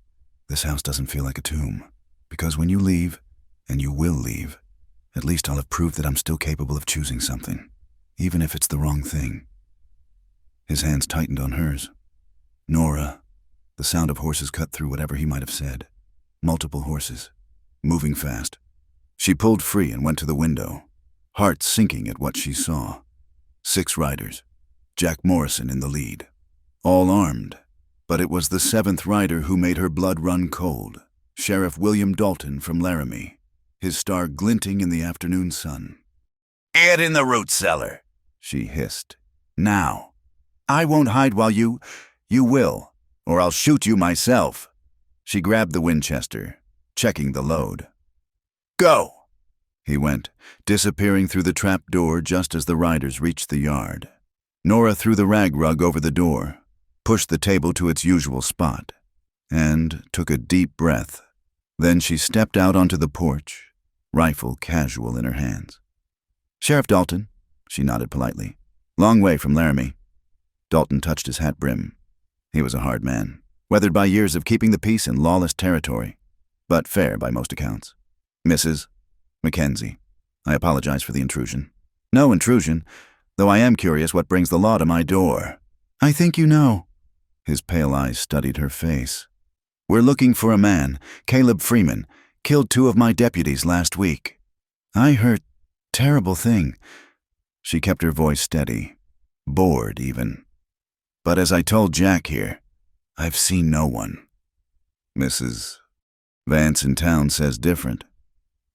this house doesn't feel like a tomb. Because when you leave, and you will leave, at least I'll have proved that I'm still capable of choosing something, even if it's the wrong thing." His hands tightened on hers. "Nora, The sound of horses cut through whatever he might have said. Multiple horses, moving fast. She pulled free and went to the window, heart sinking at what she saw. 6 riders, Jack Morrison in the lead. All armed, but it was the 7th rider who made her blood run cold. Sheriff William Dalton from Laramie, his star glinting in the afternoon sun. "Get in the root cellar," she hissed. "Now. I won't hide while you will, or I'll shoot you myself." She grabbed the Winchester, checking the load. "Go!" He went, disappearing through the trap door just as the riders reached the yard. Nora threw the rag rug over the door, pushed the table to its usual spot, and took a deep breath. Then she stepped out onto the porch, rifle casual in her hands. "Sheriff Dalton," she nodded politely. "Long way from Laramie." Dalton touched his hat brim. He was a hard man, weathered by years of keeping the peace in lawless territory, but fair by most accounts. "Mrs. Mackenzie, I apologize for the intrusion." "No intrusion, though I am curious what brings the law to my door." "I think you know." His pale eyes studied her face. "We're looking for a man, Caleb Freeman, killed 2 of my deputies last week." "I heard terrible thing." She kept her voice steady, bored even. "But as I told Jack here, I've seen no one." "Mrs. Vance in town says different."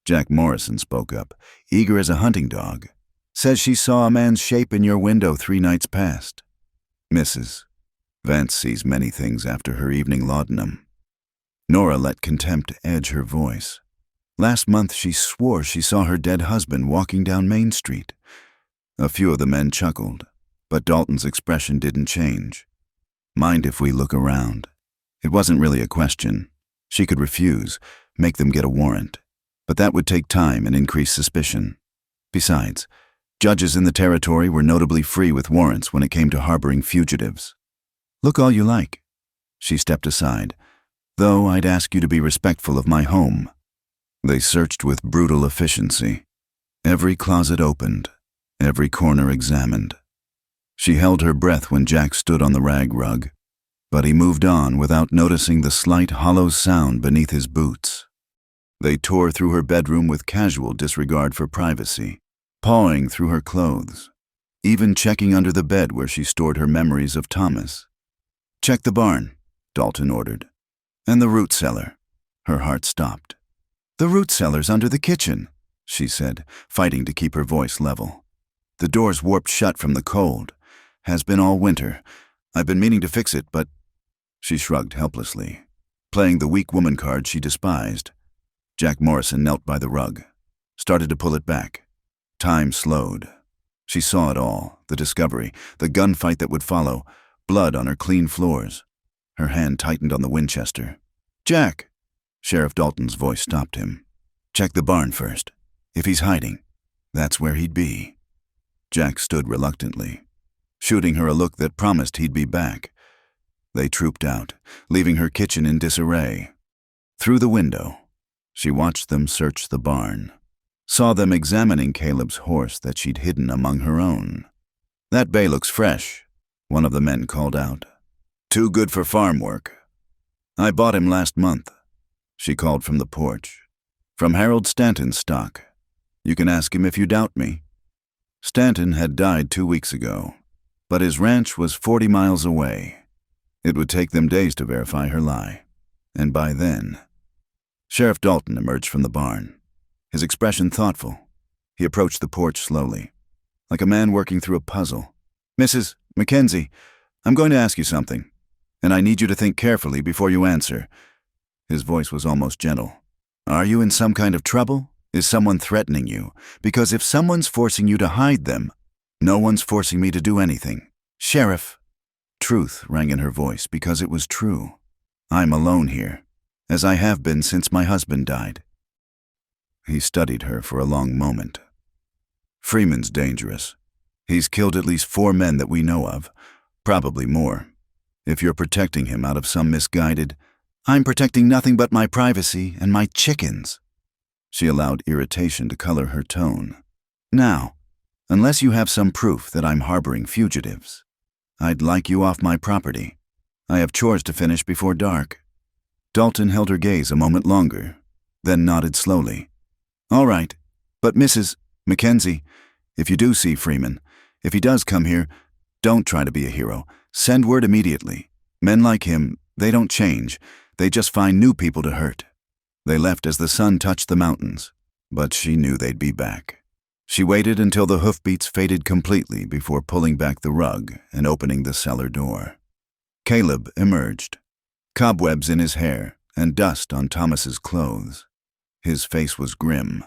Jack Morrison spoke up, eager as a hunting dog. "Says she saw a man's shape in your window 3 nights past." "Mrs. Vance sees many things after her evening laudanum." Nora let contempt edge her voice. "Last month she swore she saw her dead husband walking down Main Street." A few of the men chuckled, but Dalton's expression didn't change. "Mind if we look around?" It wasn't really a question. She could refuse, make them get a warrant, but that would take time and increase suspicion. Besides, judges in the territory were notably free with warrants when it came to harboring fugitives. "Look all you like." She stepped aside. "Though I'd ask you to be respectful of my home." They searched with brutal efficiency. Every closet opened, every corner examined. She held her breath when Jack stood on the rag rug, but he moved on without noticing the slight hollow sound beneath his boots. They tore through her bedroom with casual disregard for privacy, pawing through her clothes, even checking under the bed where she stored her memories of Thomas. "Check the barn," Dalton ordered. "And the root cellar." Her heart stopped. "The root cellar's under the kitchen," she said, fighting to keep her voice level. "The door's warped shut from the cold. Has been all winter. I've been meaning to fix it, but—" She shrugged helplessly, playing the weak woman card she despised. Jack Morrison knelt by the rug, started to pull it back. Time slowed. She saw it all, the discovery, the gunfight that would follow, blood on her clean floors. Her hand tightened on the Winchester. "Jack!" Sheriff Dalton's voice stopped him. "Check the barn first. If he's hiding, that's where he'd be." Jack stood reluctantly, shooting her a look that promised he'd be back. They trooped out, leaving her kitchen in disarray. Through the window, she watched them search the barn, saw them examining Caleb's horse that she'd hidden among her own. "That bay looks fresh," one of the men called out. "Too good for farm work." "I bought him last month," she called from the porch. "From Harold Stanton's stock. You can ask him if you doubt me." Stanton had died 2 weeks ago, but his ranch was 40 miles away. It would take them days to verify her lie, and by then— Sheriff Dalton emerged from the barn, his expression thoughtful. He approached the porch slowly, like a man working through a puzzle. "Mrs. Mackenzie, I'm going to ask you something, and I need you to think carefully before you answer." His voice was almost gentle. "Are you in some kind of trouble? Is someone threatening you? Because if someone's forcing you to hide them, no one's forcing me to do anything." "Sheriff." Truth rang in her voice because it was true. "I'm alone here, as I have been since my husband died." He studied her for a long moment. "Freeman's dangerous. He's killed at least 4 men that we know of, probably more. If you're protecting him out of some misguided—" "I'm protecting nothing but my privacy and my chickens." She allowed irritation to color her tone. "Now, unless you have some proof that I'm harboring fugitives, I'd like you off my property." I have chores to finish before dark." Dalton held her gaze a moment longer, then nodded slowly. "All right, but Mrs. Mackenzie, if you do see Freeman, if he does come here, don't try to be a hero. Send word immediately. Men like him, they don't change. They just find new people to hurt." They left as the sun touched the mountains, but she knew they'd be back. She waited until the hoofbeats faded completely before pulling back the rug and opening the cellar door. Caleb emerged, cobwebs in his hair and dust on Thomas's clothes. His face was grim.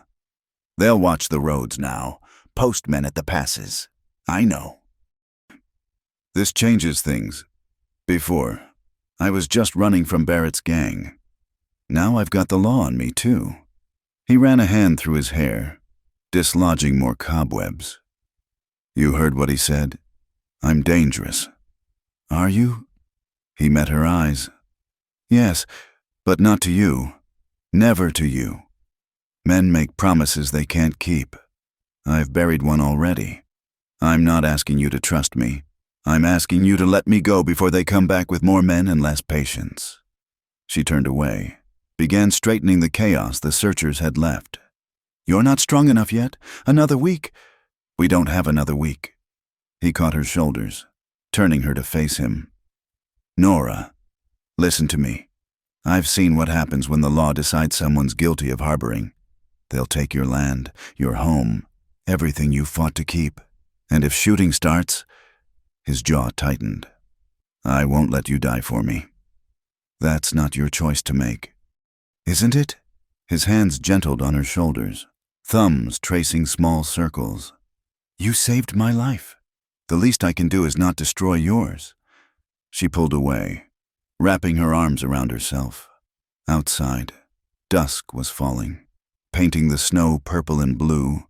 "They'll watch the roads now. Postmen at the passes. I know." "This changes things. Before, I was just running from Barrett's gang. Now I've got the law on me, too." He ran a hand through his hair, dislodging more cobwebs. "You heard what he said? I'm dangerous." "Are you?" He met her eyes. "Yes, but not to you. Never to you. Men make promises they can't keep. I've buried one already. I'm not asking you to trust me. I'm asking you to let me go before they come back with more men and less patience." She turned away, began straightening the chaos the searchers had left. "You're not strong enough yet? Another week?" "We don't have another week." He caught her shoulders, turning her to face him. "Nora, listen to me. I've seen what happens when the law decides someone's guilty of harboring. They'll take your land, your home, everything you fought to keep. And if shooting starts..." His jaw tightened. "I won't let you die for me. That's not your choice to make." "Isn't it?" His hands gentled on her shoulders, thumbs tracing small circles. "You saved my life. The least I can do is not destroy yours." She pulled away, wrapping her arms around herself. Outside, dusk was falling, painting the snow purple and blue.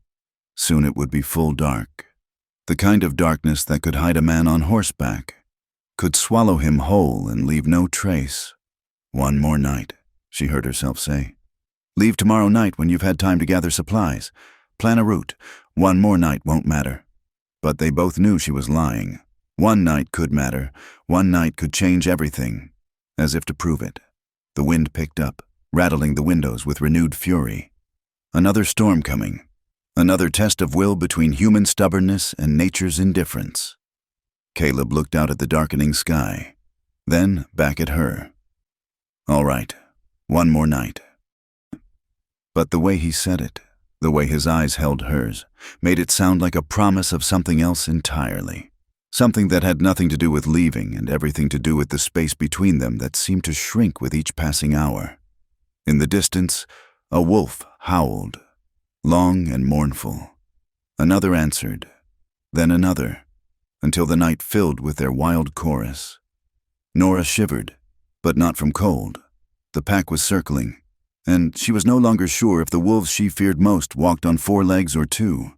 Soon it would be full dark. The kind of darkness that could hide a man on horseback, could swallow him whole and leave no trace. "One more night," she heard herself say. "Leave tomorrow night when you've had time to gather supplies. Plan a route. One more night won't matter." But they both knew she was lying. One night could matter. One night could change everything. As if to prove it, the wind picked up, rattling the windows with renewed fury. Another storm coming. Another test of will between human stubbornness and nature's indifference. Caleb looked out at the darkening sky, then back at her. "All right, one more night." But the way he said it, the way his eyes held hers, made it sound like a promise of something else entirely. Something that had nothing to do with leaving and everything to do with the space between them that seemed to shrink with each passing hour. In the distance, a wolf howled, long and mournful. Another answered, then another, until the night filled with their wild chorus. Nora shivered, but not from cold. The pack was circling, and she was no longer sure if the wolves she feared most walked on 4 legs or 2.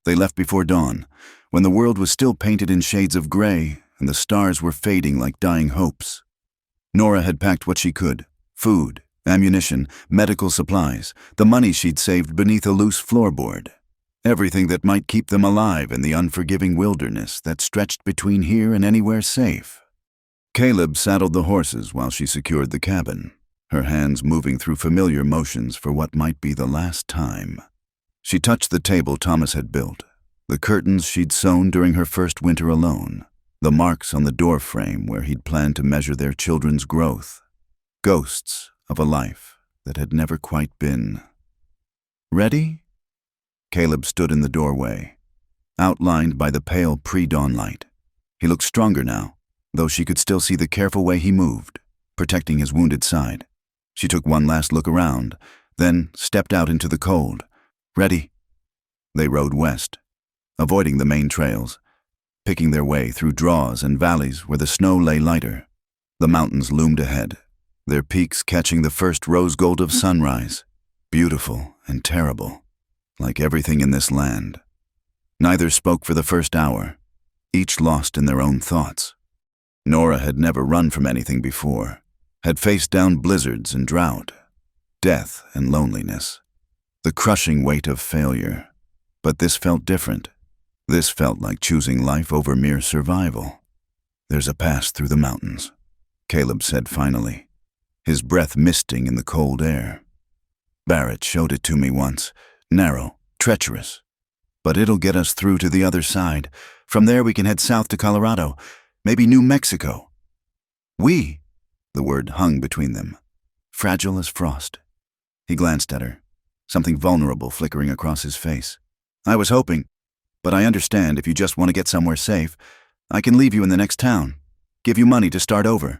They left before dawn, when the world was still painted in shades of gray and the stars were fading like dying hopes. Nora had packed what she could: food, ammunition, medical supplies, the money she'd saved beneath a loose floorboard. Everything that might keep them alive in the unforgiving wilderness that stretched between here and anywhere safe. Caleb saddled the horses while she secured the cabin, her hands moving through familiar motions for what might be the last time. She touched the table Thomas had built, the curtains she'd sewn during her first winter alone, the marks on the door frame where he'd planned to measure their children's growth. Ghosts of a life that had never quite been. "Ready?" Caleb stood in the doorway, outlined by the pale pre-dawn light. He looked stronger now, though she could still see the careful way he moved, protecting his wounded side. She took one last look around, then stepped out into the cold. "Ready?" They rode west, avoiding the main trails, picking their way through draws and valleys where the snow lay lighter. The mountains loomed ahead, their peaks catching the first rose gold of sunrise, beautiful and terrible, like everything in this land. Neither spoke for the first hour, each lost in their own thoughts. Nora had never run from anything before, had faced down blizzards and drought, death and loneliness, the crushing weight of failure. But this felt different. This felt like choosing life over mere survival. "There's a pass through the mountains," Caleb said finally, his breath misting in the cold air. Barrett showed it to me once, narrow, treacherous. But it'll get us through to the other side. From there we can head south to Colorado, maybe New Mexico. We, the word hung between them, fragile as frost. He glanced at her, something vulnerable flickering across his face. I was hoping, but I understand if you just want to get somewhere safe, I can leave you in the next town, give you money to start over.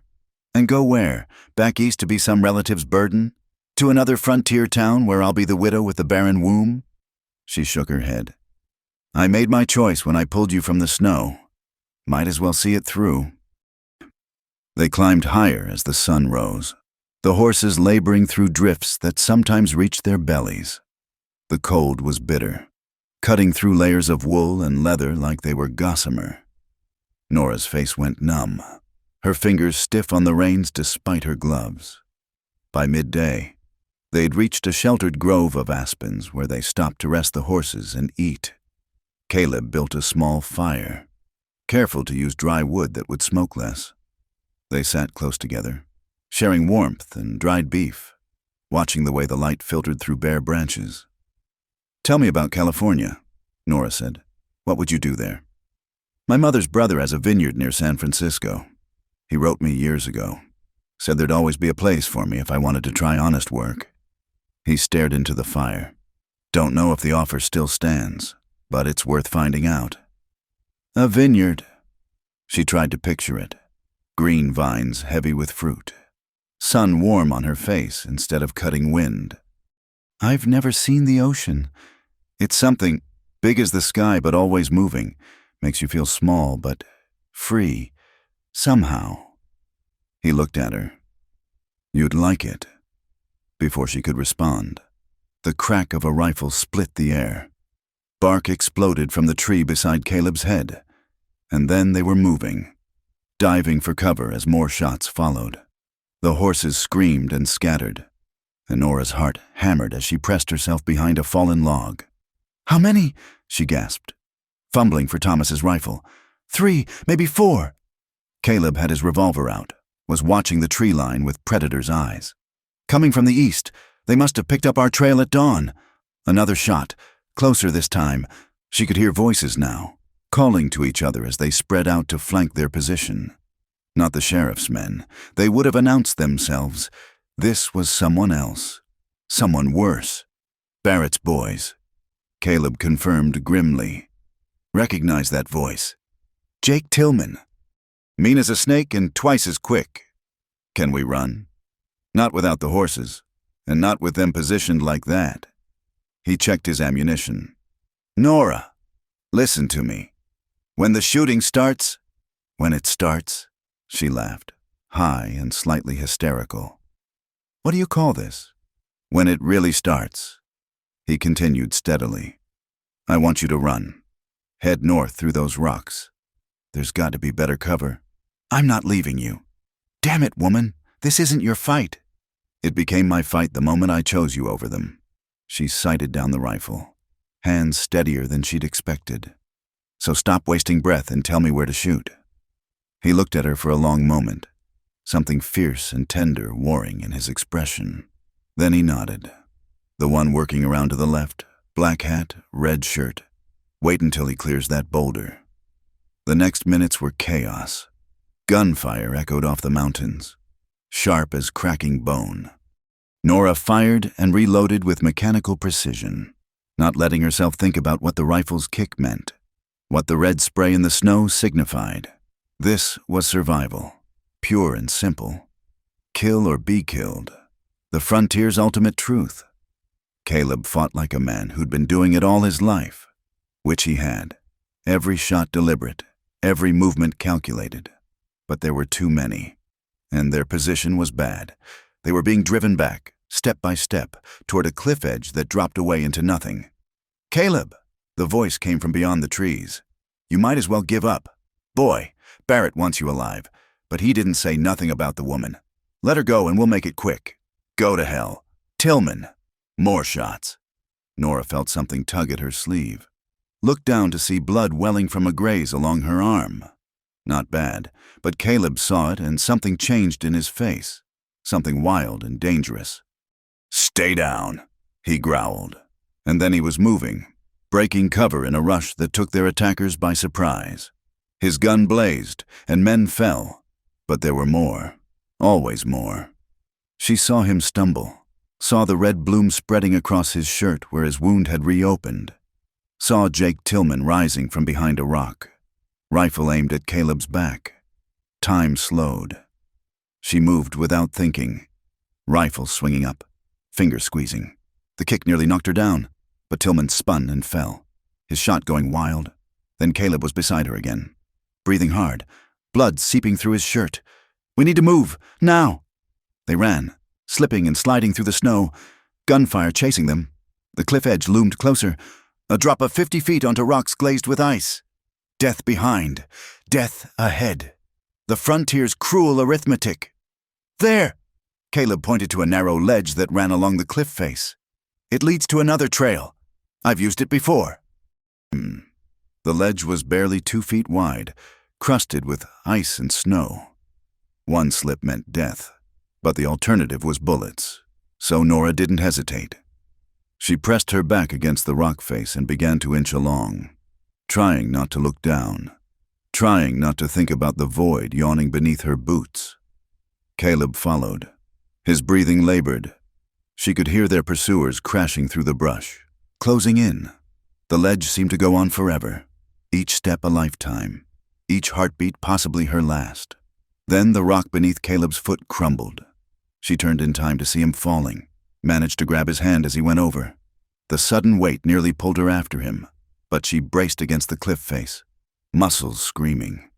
And go where? Back east to be some relative's burden? To another frontier town where I'll be the widow with the barren womb? She shook her head. I made my choice when I pulled you from the snow. Might as well see it through. They climbed higher as the sun rose, the horses laboring through drifts that sometimes reached their bellies. The cold was bitter, cutting through layers of wool and leather like they were gossamer. Nora's face went numb, her fingers stiff on the reins despite her gloves. By midday, they'd reached a sheltered grove of aspens where they stopped to rest the horses and eat. Caleb built a small fire, careful to use dry wood that would smoke less. They sat close together, sharing warmth and dried beef, watching the way the light filtered through bare branches. Tell me about California, Nora said. What would you do there? My mother's brother has a vineyard near San Francisco. He wrote me years ago. Said there'd always be a place for me if I wanted to try honest work. He stared into the fire. Don't know if the offer still stands, but it's worth finding out. A vineyard. She tried to picture it. Green vines heavy with fruit. Sun warm on her face instead of cutting wind. I've never seen the ocean. It's something big as the sky but always moving. Makes you feel small but free. Somehow. He looked at her. You'd like it. Before she could respond, the crack of a rifle split the air. Bark exploded from the tree beside Caleb's head, and then they were moving, diving for cover as more shots followed. The horses screamed and scattered, and Nora's heart hammered as she pressed herself behind a fallen log. How many? She gasped, fumbling for Thomas's rifle. 3, maybe 4. Caleb had his revolver out, was watching the tree line with predator's eyes. Coming from the east, they must have picked up our trail at dawn. Another shot, closer this time. She could hear voices now, calling to each other as they spread out to flank their position. Not the sheriff's men. They would have announced themselves. This was someone else. Someone worse. Barrett's boys. Caleb confirmed grimly. Recognize that voice. Jake Tillman. Mean as a snake and twice as quick. Can we run? Not without the horses, and not with them positioned like that. He checked his ammunition. Nora, listen to me. When the shooting starts, when it starts, she laughed, high and slightly hysterical. What do you call this? When it really starts. He continued steadily. I want you to run. Head north through those rocks. There's got to be better cover. I'm not leaving you. Damn it, woman. This isn't your fight. It became my fight the moment I chose you over them. She sighted down the rifle, hands steadier than she'd expected. So stop wasting breath and tell me where to shoot. He looked at her for a long moment, something fierce and tender warring in his expression. Then he nodded. The one working around to the left, black hat, red shirt. Wait until he clears that boulder. The next minutes were chaos. Gunfire echoed off the mountains, sharp as cracking bone. Nora fired and reloaded with mechanical precision, not letting herself think about what the rifle's kick meant, what the red spray in the snow signified. This was survival, pure and simple. Kill or be killed, the frontier's ultimate truth. Caleb fought like a man who'd been doing it all his life, which he had. Every shot deliberate, every movement calculated. But there were too many, and their position was bad. They were being driven back, step by step, toward a cliff edge that dropped away into nothing. Caleb! The voice came from beyond the trees. You might as well give up. Boy, Barrett wants you alive, but he didn't say nothing about the woman. Let her go and we'll make it quick. Go to hell. Tillman. More shots. Nora felt something tug at her sleeve. Looked down to see blood welling from a graze along her arm. Not bad, but Caleb saw it and something changed in his face. Something wild and dangerous. "Stay down," he growled. And then he was moving, breaking cover in a rush that took their attackers by surprise. His gun blazed, and men fell. But there were more. Always more. She saw him stumble, saw the red bloom spreading across his shirt where his wound had reopened, saw Jake Tillman rising from behind a rock, rifle aimed at Caleb's back. Time slowed. She moved without thinking, rifle swinging up, finger squeezing. The kick nearly knocked her down, but Tillman spun and fell, his shot going wild. Then Caleb was beside her again, breathing hard, blood seeping through his shirt. "We need to move, now!" They ran, slipping and sliding through the snow, gunfire chasing them. The cliff edge loomed closer, a drop of 50 feet onto rocks glazed with ice. Death behind, death ahead. The frontier's cruel arithmetic. "There!" Caleb pointed to a narrow ledge that ran along the cliff face. "It leads to another trail. I've used it before." The ledge was barely 2 feet wide, crusted with ice and snow. One slip meant death, but the alternative was bullets, so Nora didn't hesitate. She pressed her back against the rock face and began to inch along, trying not to look down, trying not to think about the void yawning beneath her boots. Caleb followed. His breathing labored. She could hear their pursuers crashing through the brush, closing in. The ledge seemed to go on forever, each step a lifetime, each heartbeat possibly her last. Then the rock beneath Caleb's foot crumbled. She turned in time to see him falling, managed to grab his hand as he went over. The sudden weight nearly pulled her after him, but she braced against the cliff face, muscles screaming,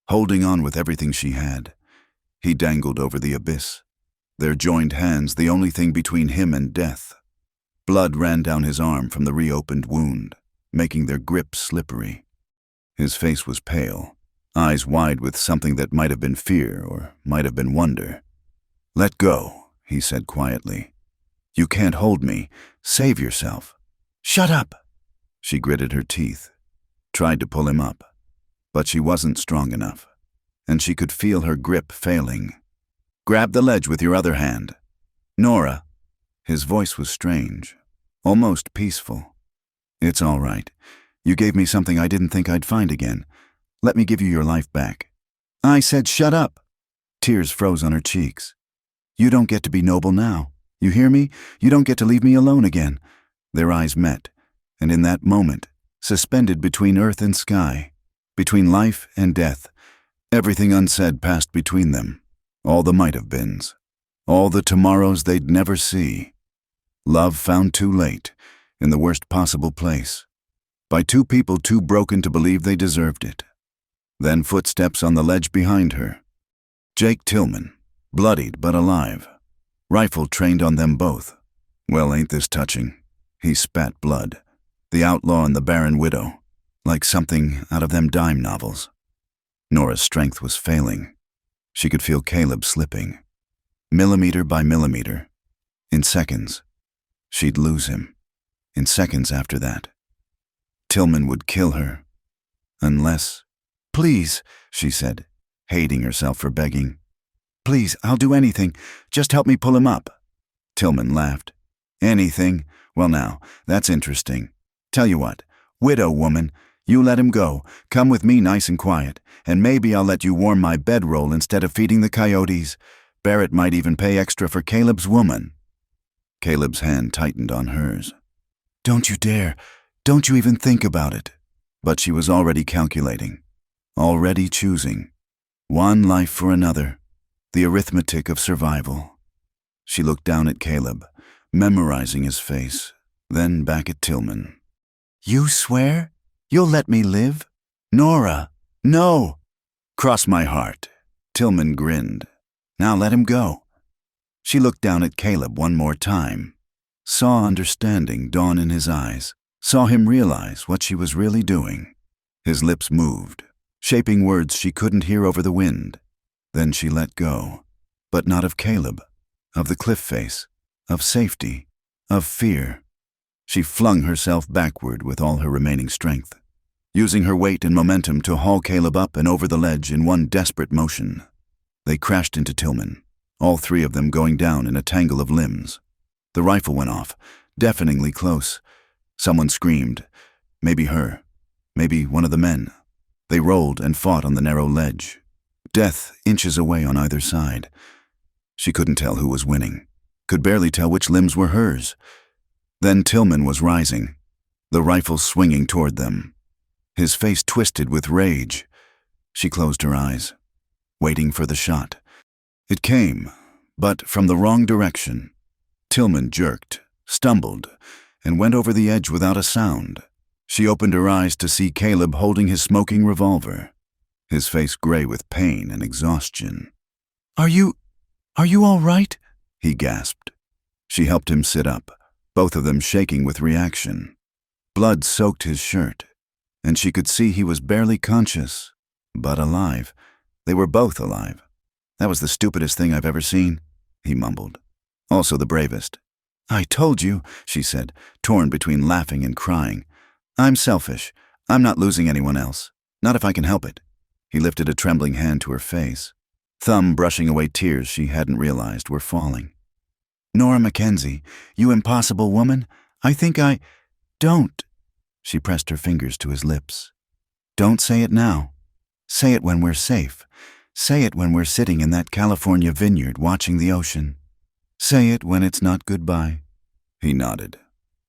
holding on with everything she had. He dangled over the abyss, their joined hands the only thing between him and death. Blood ran down his arm from the reopened wound, making their grip slippery. His face was pale, eyes wide with something that might have been fear or might have been wonder. "Let go," he said quietly. "You can't hold me. Save yourself." "Shut up!" She gritted her teeth, tried to pull him up, but she wasn't strong enough, and she could feel her grip failing. "Grab the ledge with your other hand." "Nora." His voice was strange, almost peaceful. "It's all right. You gave me something I didn't think I'd find again. Let me give you your life back." "I said shut up." Tears froze on her cheeks. "You don't get to be noble now. You hear me? You don't get to leave me alone again." Their eyes met, and in that moment, suspended between earth and sky, between life and death, everything unsaid passed between them. All the might-have-beens, all the tomorrows they'd never see. Love found too late, in the worst possible place, by two people too broken to believe they deserved it. Then footsteps on the ledge behind her. Jake Tillman, bloodied but alive, rifle trained on them both. "Well, ain't this touching?" He spat blood, the outlaw and the barren widow, like something out of them dime novels. Nora's strength was failing. She could feel Caleb slipping, millimeter by millimeter. In seconds, she'd lose him. In seconds after that, Tillman would kill her. Unless... "Please," she said, hating herself for begging. "Please, I'll do anything. Just help me pull him up." Tillman laughed. "Anything? Well now, that's interesting. Tell you what, widow woman, you let him go. Come with me nice and quiet, and maybe I'll let you warm my bedroll instead of feeding the coyotes. Barrett might even pay extra for Caleb's woman." Caleb's hand tightened on hers. "Don't you dare. Don't you even think about it." But she was already calculating, already choosing. One life for another, the arithmetic of survival. She looked down at Caleb, memorizing his face, then back at Tillman. "You swear? You'll let me live?" "Nora, no!" "Cross my heart." Tillman grinned. "Now let him go." She looked down at Caleb one more time, saw understanding dawn in his eyes, saw him realize what she was really doing. His lips moved, shaping words she couldn't hear over the wind. Then she let go, but not of Caleb, of the cliff face, of safety, of fear. She flung herself backward with all her remaining strength. using her weight and momentum to haul Caleb up and over the ledge in one desperate motion. They crashed into Tillman, all three of them going down in a tangle of limbs. The rifle went off, deafeningly close. Someone screamed. Maybe her. Maybe one of the men. They rolled and fought on the narrow ledge. Death inches away on either side. She couldn't tell who was winning. Could barely tell which limbs were hers. Then Tillman was rising, the rifle swinging toward them. His face twisted with rage. She closed her eyes, waiting for the shot. It came, but from the wrong direction. Tillman jerked, stumbled, and went over the edge without a sound. She opened her eyes to see Caleb holding his smoking revolver, his face gray with pain and exhaustion. Are you all right?" he gasped. She helped him sit up, both of them shaking with reaction. Blood soaked his shirt, and she could see he was barely conscious, but alive. They were both alive. "That was the stupidest thing I've ever seen," he mumbled. "Also the bravest." "I told you," she said, torn between laughing and crying. "I'm selfish. I'm not losing anyone else. Not if I can help it." He lifted a trembling hand to her face, thumb brushing away tears she hadn't realized were falling. "Nora Mackenzie, you impossible woman, I think I— Don't." She pressed her fingers to his lips. "Don't say it now. Say it when we're safe. Say it when we're sitting in that California vineyard watching the ocean. Say it when it's not goodbye." He nodded,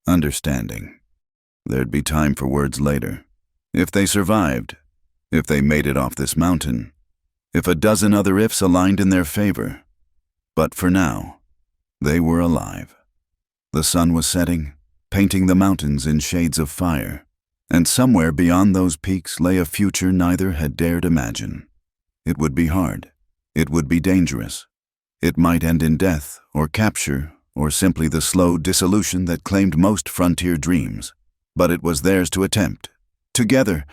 understanding. There'd be time for words later. If they survived, if they made it off this mountain, if a dozen other ifs aligned in their favor. But for now, they were alive. The sun was setting, painting the mountains in shades of fire, and somewhere beyond those peaks lay a future neither had dared imagine. It would be hard. It would be dangerous. It might end in death, or capture, or simply the slow dissolution that claimed most frontier dreams. But it was theirs to attempt. Together,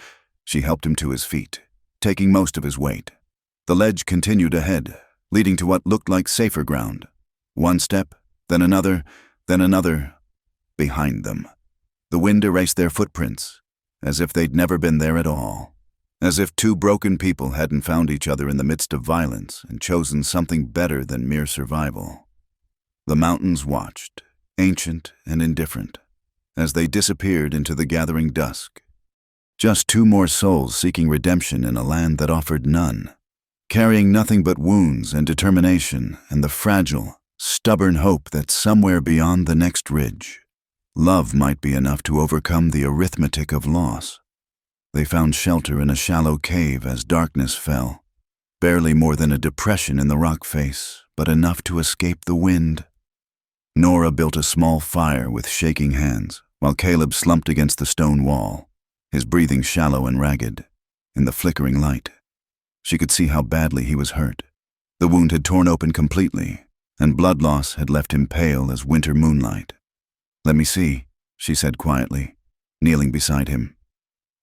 she helped him to his feet, taking most of his weight. The ledge continued ahead, leading to what looked like safer ground. One step, then another, behind them. The wind erased their footprints, as if they'd never been there at all. As if two broken people hadn't found each other in the midst of violence and chosen something better than mere survival. The mountains watched, ancient and indifferent, as they disappeared into the gathering dusk. Just two more souls seeking redemption in a land that offered none, carrying nothing but wounds and determination and the fragile, stubborn hope that somewhere beyond the next ridge, love might be enough to overcome the arithmetic of loss. They found shelter in a shallow cave as darkness fell, barely more than a depression in the rock face, but enough to escape the wind. Nora built a small fire with shaking hands, while Caleb slumped against the stone wall, his breathing shallow and ragged. In the flickering light, she could see how badly he was hurt. The wound had torn open completely, and blood loss had left him pale as winter moonlight. "Let me see," she said quietly, kneeling beside him.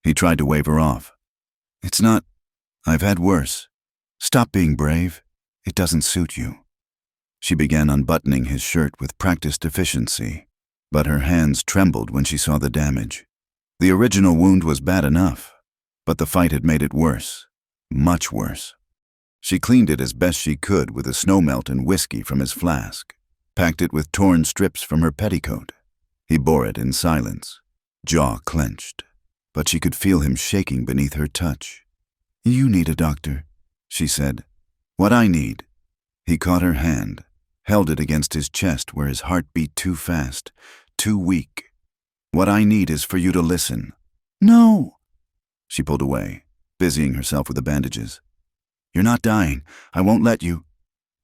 He tried to wave her off. "It's not— I've had worse. Stop being brave. It doesn't suit you." She began unbuttoning his shirt with practiced efficiency, but her hands trembled when she saw the damage. The original wound was bad enough, but the fight had made it worse, much worse. She cleaned it as best she could with a snowmelt and whiskey from his flask, packed it with torn strips from her petticoat. He bore it in silence, jaw clenched, but she could feel him shaking beneath her touch. "You need a doctor," she said. "What I need." He caught her hand, held it against his chest where his heart beat too fast, too weak. "What I need is for you to listen." "No." She pulled away, busying herself with the bandages. "You're not dying. I won't let you."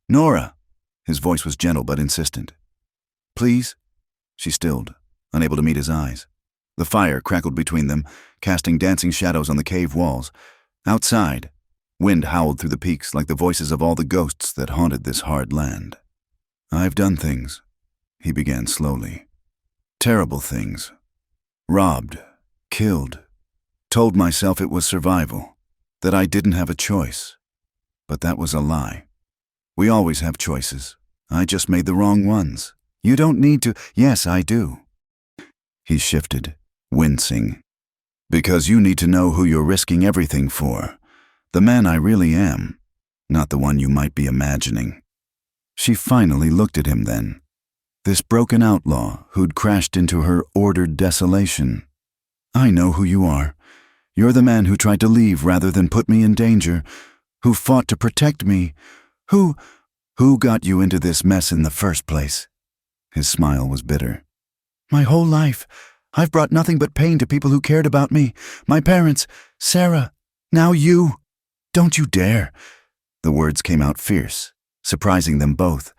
"Nora!" His voice was gentle but insistent. "Please?" She stilled, unable to meet his eyes. The fire crackled between them, casting dancing shadows on the cave walls. Outside, wind howled through the peaks like the voices of all the ghosts that haunted this hard land. "I've done things," he began slowly. "Terrible things. Robbed, killed. Told myself it was survival, that I didn't have a choice. But that was a lie. We always have choices. I just made the wrong ones. You don't need to— Yes, I do." He shifted, wincing. Because you need to know who you're risking everything for. The man I really am, not the one you might be imagining. She finally looked at him then. This broken outlaw who'd crashed into her ordered desolation. I know who you are. You're the man who tried to leave rather than put me in danger, who fought to protect me, who got you into this mess in the first place. His smile was bitter. My whole life, I've brought nothing but pain to people who cared about me. My parents, Sarah, now you. Don't you dare. The words came out fierce, surprising them both.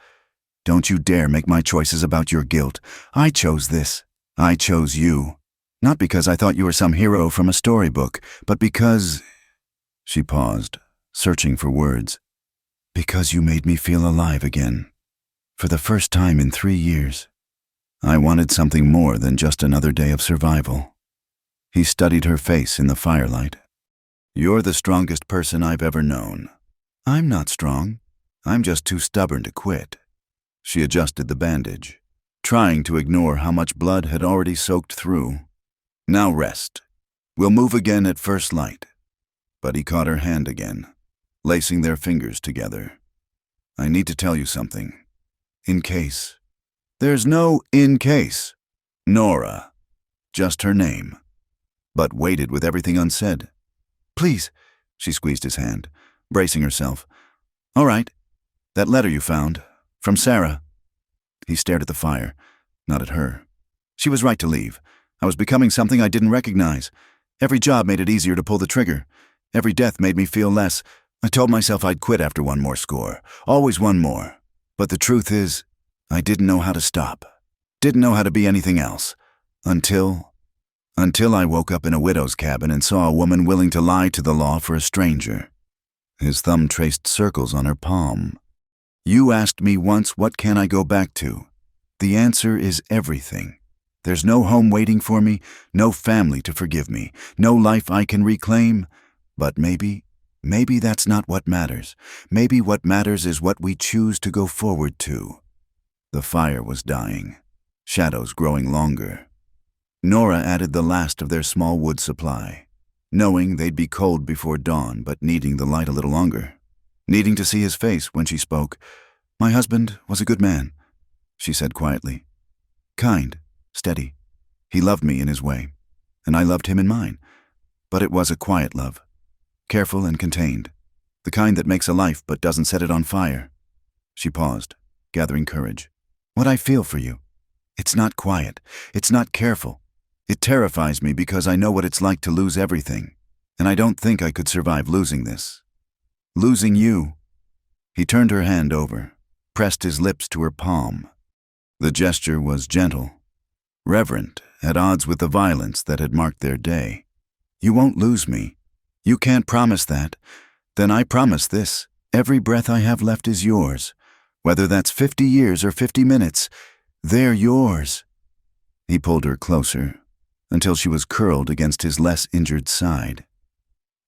Don't you dare make my choices about your guilt. I chose this. I chose you. Not because I thought you were some hero from a storybook, but because... She paused, searching for words. Because you made me feel alive again. For the first time in 3 years. I wanted something more than just another day of survival. He studied her face in the firelight. You're the strongest person I've ever known. I'm not strong. I'm just too stubborn to quit. She adjusted the bandage, trying to ignore how much blood had already soaked through. Now rest. We'll move again at first light. But he caught her hand again, lacing their fingers together. I need to tell you something. In case. There's no in case. Nora. Just her name. But waited with everything unsaid. Please. She squeezed his hand, bracing herself. All right. That letter you found. From Sarah. He stared at the fire, not at her. She was right to leave. I was becoming something I didn't recognize. Every job made it easier to pull the trigger. Every death made me feel less. I told myself I'd quit after one more score. Always one more. But the truth is, I didn't know how to stop. Didn't know how to be anything else. Until I woke up in a widow's cabin and saw a woman willing to lie to the law for a stranger. His thumb traced circles on her palm. You asked me once, what can I go back to? The answer is everything. There's no home waiting for me, no family to forgive me, no life I can reclaim. But maybe that's not what matters. Maybe what matters is what we choose to go forward to. The fire was dying, shadows growing longer. Nora added the last of their small wood supply, knowing they'd be cold before dawn, but needing the light a little longer. Needing to see his face when she spoke. My husband was a good man, she said quietly. Kind, steady. He loved me in his way, and I loved him in mine. But it was a quiet love, careful and contained, the kind that makes a life but doesn't set it on fire. She paused, gathering courage. What I feel for you, it's not quiet, it's not careful. It terrifies me because I know what it's like to lose everything, and I don't think I could survive losing this. Losing you. He turned her hand over, pressed his lips to her palm. The gesture was gentle, reverent, at odds with the violence that had marked their day. You won't lose me. You can't promise that. Then I promise this. Every breath I have left is yours. Whether that's 50 years or 50 minutes, they're yours. He pulled her closer, until she was curled against his less injured side.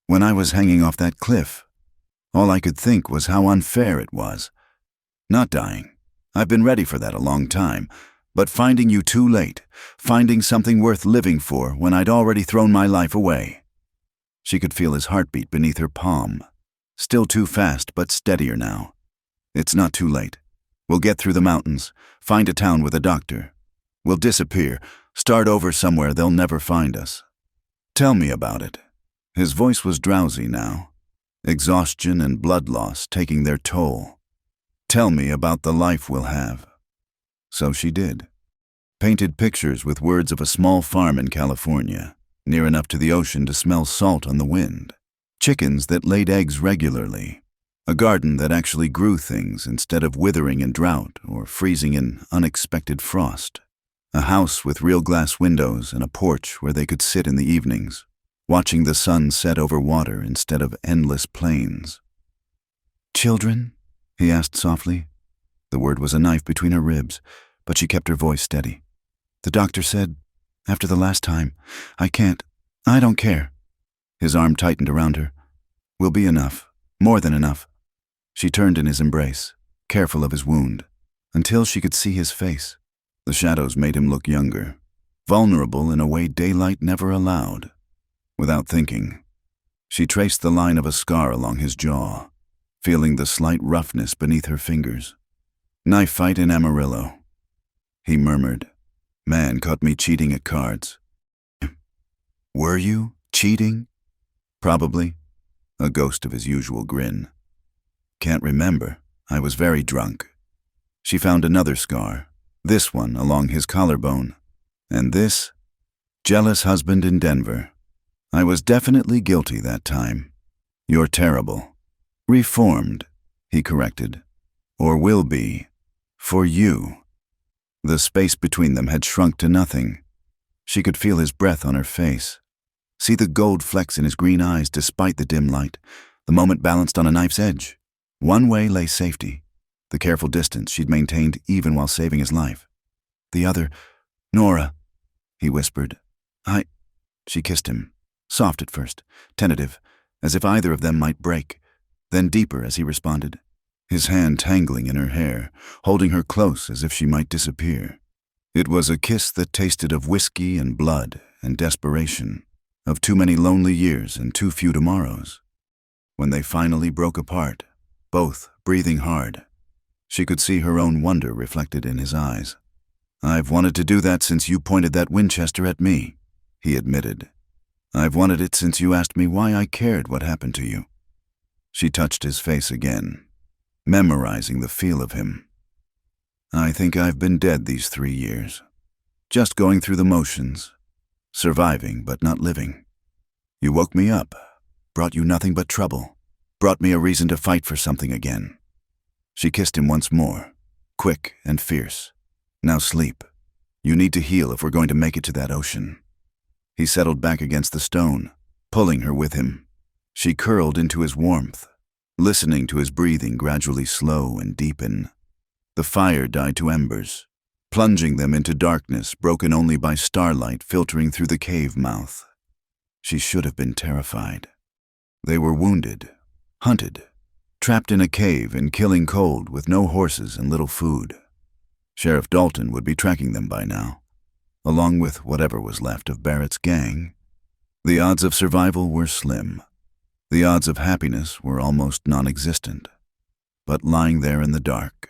When I was hanging off that cliff, all I could think was how unfair it was. Not dying. I've been ready for that a long time. But finding you too late, finding something worth living for when I'd already thrown my life away. She could feel his heartbeat beneath her palm. Still too fast, but steadier now. It's not too late. We'll get through the mountains, find a town with a doctor. We'll disappear, start over somewhere they'll never find us. Tell me about it. His voice was drowsy now. Exhaustion and blood loss taking their toll. Tell me about the life we'll have. So she did. Painted pictures with words of a small farm in California, near enough to the ocean to smell salt on the wind. Chickens that laid eggs regularly. A garden that actually grew things instead of withering in drought or freezing in unexpected frost. A house with real glass windows and a porch where they could sit in the evenings, watching the sun set over water instead of endless plains. Children? He asked softly. The word was a knife between her ribs, but she kept her voice steady. The doctor said, after the last time, I don't care. His arm tightened around her. We'll be enough, more than enough. She turned in his embrace, careful of his wound, until she could see his face. The shadows made him look younger, vulnerable in a way daylight never allowed. Without thinking, she traced the line of a scar along his jaw, feeling the slight roughness beneath her fingers. "Knife fight in Amarillo." He murmured, "Man caught me cheating at cards." "Were you cheating?" "Probably," a ghost of his usual grin. "Can't remember. I was very drunk." She found another scar, this one along his collarbone. "And this? Jealous husband in Denver. I was definitely guilty that time." "You're terrible." "Reformed," he corrected. "Or will be. For you." The space between them had shrunk to nothing. She could feel his breath on her face, see the gold flecks in his green eyes despite the dim light, the moment balanced on a knife's edge. One way lay safety, the careful distance she'd maintained even while saving his life. The other, "Nora," he whispered. She kissed him, soft at first, tentative, as if either of them might break, then deeper as he responded, his hand tangling in her hair, holding her close as if she might disappear. It was a kiss that tasted of whiskey and blood and desperation, of too many lonely years and too few tomorrows. When they finally broke apart, both breathing hard, she could see her own wonder reflected in his eyes. "I've wanted to do that since you pointed that Winchester at me," he admitted. "I've wanted it since you asked me why I cared what happened to you." She touched his face again, memorizing the feel of him. "I think I've been dead these 3 years, just going through the motions, surviving but not living. You woke me up, brought you nothing but trouble, brought me a reason to fight for something again." She kissed him once more, quick and fierce. "Now sleep. You need to heal if we're going to make it to that ocean." He settled back against the stone, pulling her with him. She curled into his warmth, listening to his breathing gradually slow and deepen. The fire died to embers, plunging them into darkness broken only by starlight filtering through the cave mouth. She should have been terrified. They were wounded, hunted, trapped in a cave and killing cold with no horses and little food. Sheriff Dalton would be tracking them by now, along with whatever was left of Barrett's gang. The odds of survival were slim. The odds of happiness were almost non-existent. But lying there in the dark,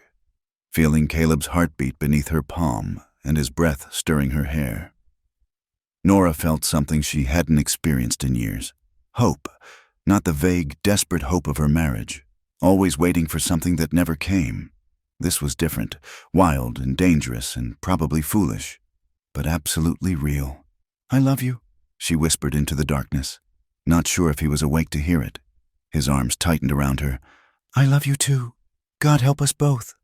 feeling Caleb's heartbeat beneath her palm and his breath stirring her hair, Nora felt something she hadn't experienced in years. Hope, not the vague, desperate hope of her marriage, always waiting for something that never came. This was different, wild and dangerous and probably foolish, but absolutely real. "I love you," she whispered into the darkness, not sure if he was awake to hear it. His arms tightened around her. "I love you too. God help us both."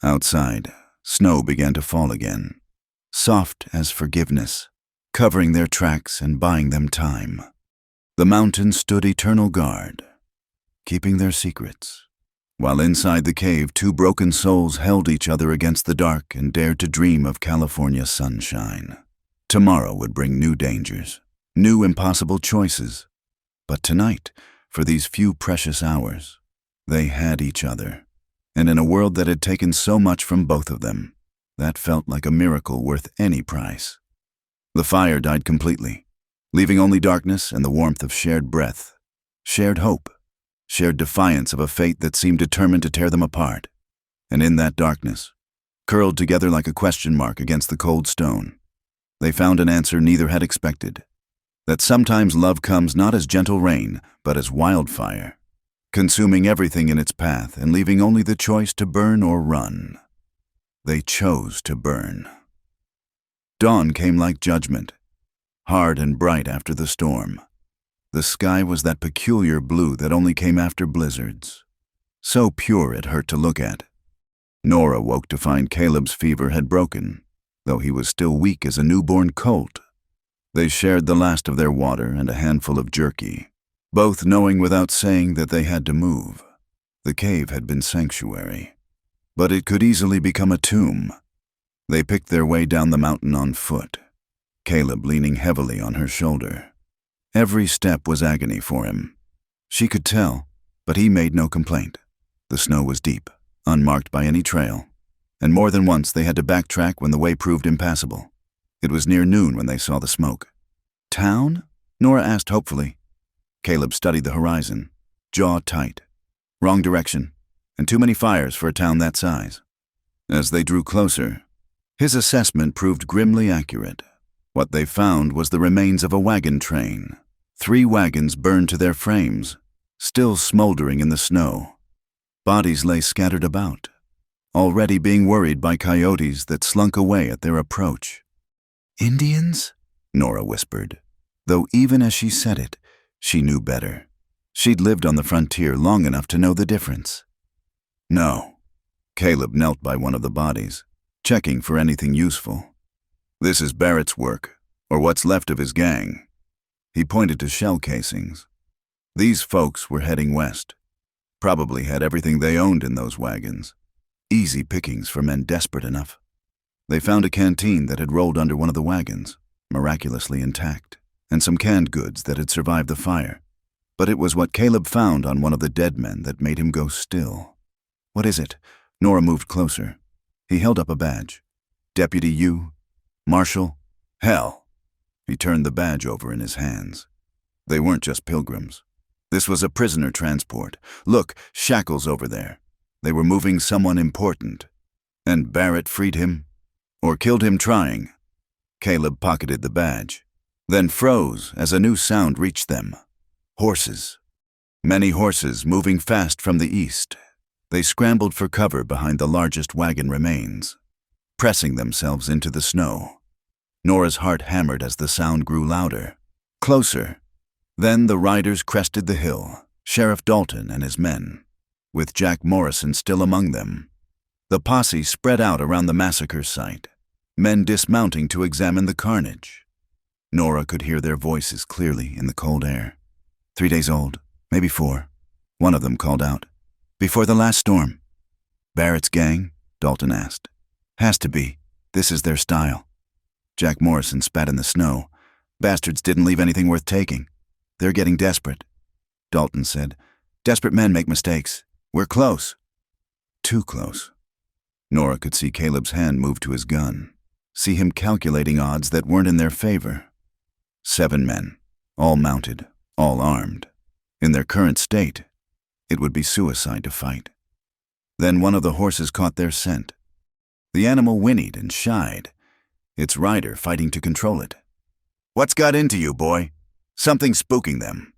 Outside, snow began to fall again, soft as forgiveness, covering their tracks and buying them time. The mountains stood eternal guard, keeping their secrets, while inside the cave 2 broken souls held each other against the dark and dared to dream of California sunshine. Tomorrow would bring new dangers, new impossible choices. But tonight, for these few precious hours, they had each other. And in a world that had taken so much from both of them, that felt like a miracle worth any price. The fire died completely, leaving only darkness and the warmth of shared breath, shared hope, shared defiance of a fate that seemed determined to tear them apart. And in that darkness, curled together like a question mark against the cold stone, they found an answer neither had expected, that sometimes love comes not as gentle rain, but as wildfire, consuming everything in its path and leaving only the choice to burn or run. They chose to burn. Dawn came like judgment, hard and bright after the storm. The sky was that peculiar blue that only came after blizzards, so pure it hurt to look at. Nora woke to find Caleb's fever had broken, though he was still weak as a newborn colt. They shared the last of their water and a handful of jerky, both knowing without saying that they had to move. The cave had been sanctuary, but it could easily become a tomb. They picked their way down the mountain on foot, Caleb leaning heavily on her shoulder. Every step was agony for him. She could tell, but he made no complaint. The snow was deep, unmarked by any trail, and more than once they had to backtrack when the way proved impassable. It was near noon when they saw the smoke. Town? Nora asked hopefully. Caleb studied the horizon, jaw tight. Wrong direction, and too many fires for a town that size. As they drew closer, his assessment proved grimly accurate. What they found was the remains of a wagon train. 3 wagons burned to their frames, still smoldering in the snow. Bodies lay scattered about, already being worried by coyotes that slunk away at their approach. "Indians?" Nora whispered, though even as she said it, she knew better. She'd lived on the frontier long enough to know the difference. "No." Caleb knelt by one of the bodies, checking for anything useful. "This is Barrett's work, or what's left of his gang." He pointed to shell casings. These folks were heading west. Probably had everything they owned in those wagons. Easy pickings for men desperate enough. They found a canteen that had rolled under one of the wagons, miraculously intact, and some canned goods that had survived the fire. But it was what Caleb found on one of the dead men that made him go still. "What is it?" Nora moved closer. He held up a badge. "Deputy U? Marshal?" "Hell." He turned the badge over in his hands. They weren't just pilgrims. This was a prisoner transport. Look, shackles over there. They were moving someone important. And Barrett freed him? Or killed him trying? Caleb pocketed the badge, then froze as a new sound reached them. Horses. Many horses moving fast from the east. They scrambled for cover behind the largest wagon remains, pressing themselves into the snow. Nora's heart hammered as the sound grew louder. Closer. Then the riders crested the hill, Sheriff Dalton and his men, with Jack Morrison still among them. The posse spread out around the massacre site, men dismounting to examine the carnage. Nora could hear their voices clearly in the cold air. 3 days old, maybe 4. One of them called out. "Before the last storm." "Barrett's gang?" Dalton asked. "Has to be. This is their style." Jack Morrison spat in the snow. "Bastards didn't leave anything worth taking. They're getting desperate." Dalton said, "Desperate men make mistakes. We're close." Too close. Nora could see Caleb's hand move to his gun, see him calculating odds that weren't in their favor. 7 men, all mounted, all armed. In their current state, it would be suicide to fight. Then one of the horses caught their scent. The animal whinnied and shied, its rider fighting to control it. "What's got into you, boy?" "Something's spooking them,"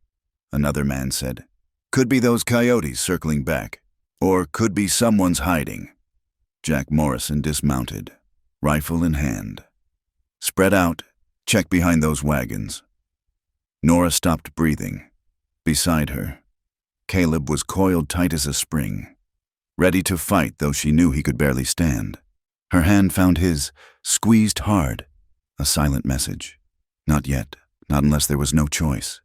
another man said. "Could be those coyotes circling back, or could be someone's hiding." Jack Morrison dismounted, rifle in hand. "Spread out, check behind those wagons." Nora stopped breathing. Beside her, Caleb was coiled tight as a spring, ready to fight though she knew he could barely stand. Her hand found his, squeezed hard, a silent message. Not yet, not unless there was no choice.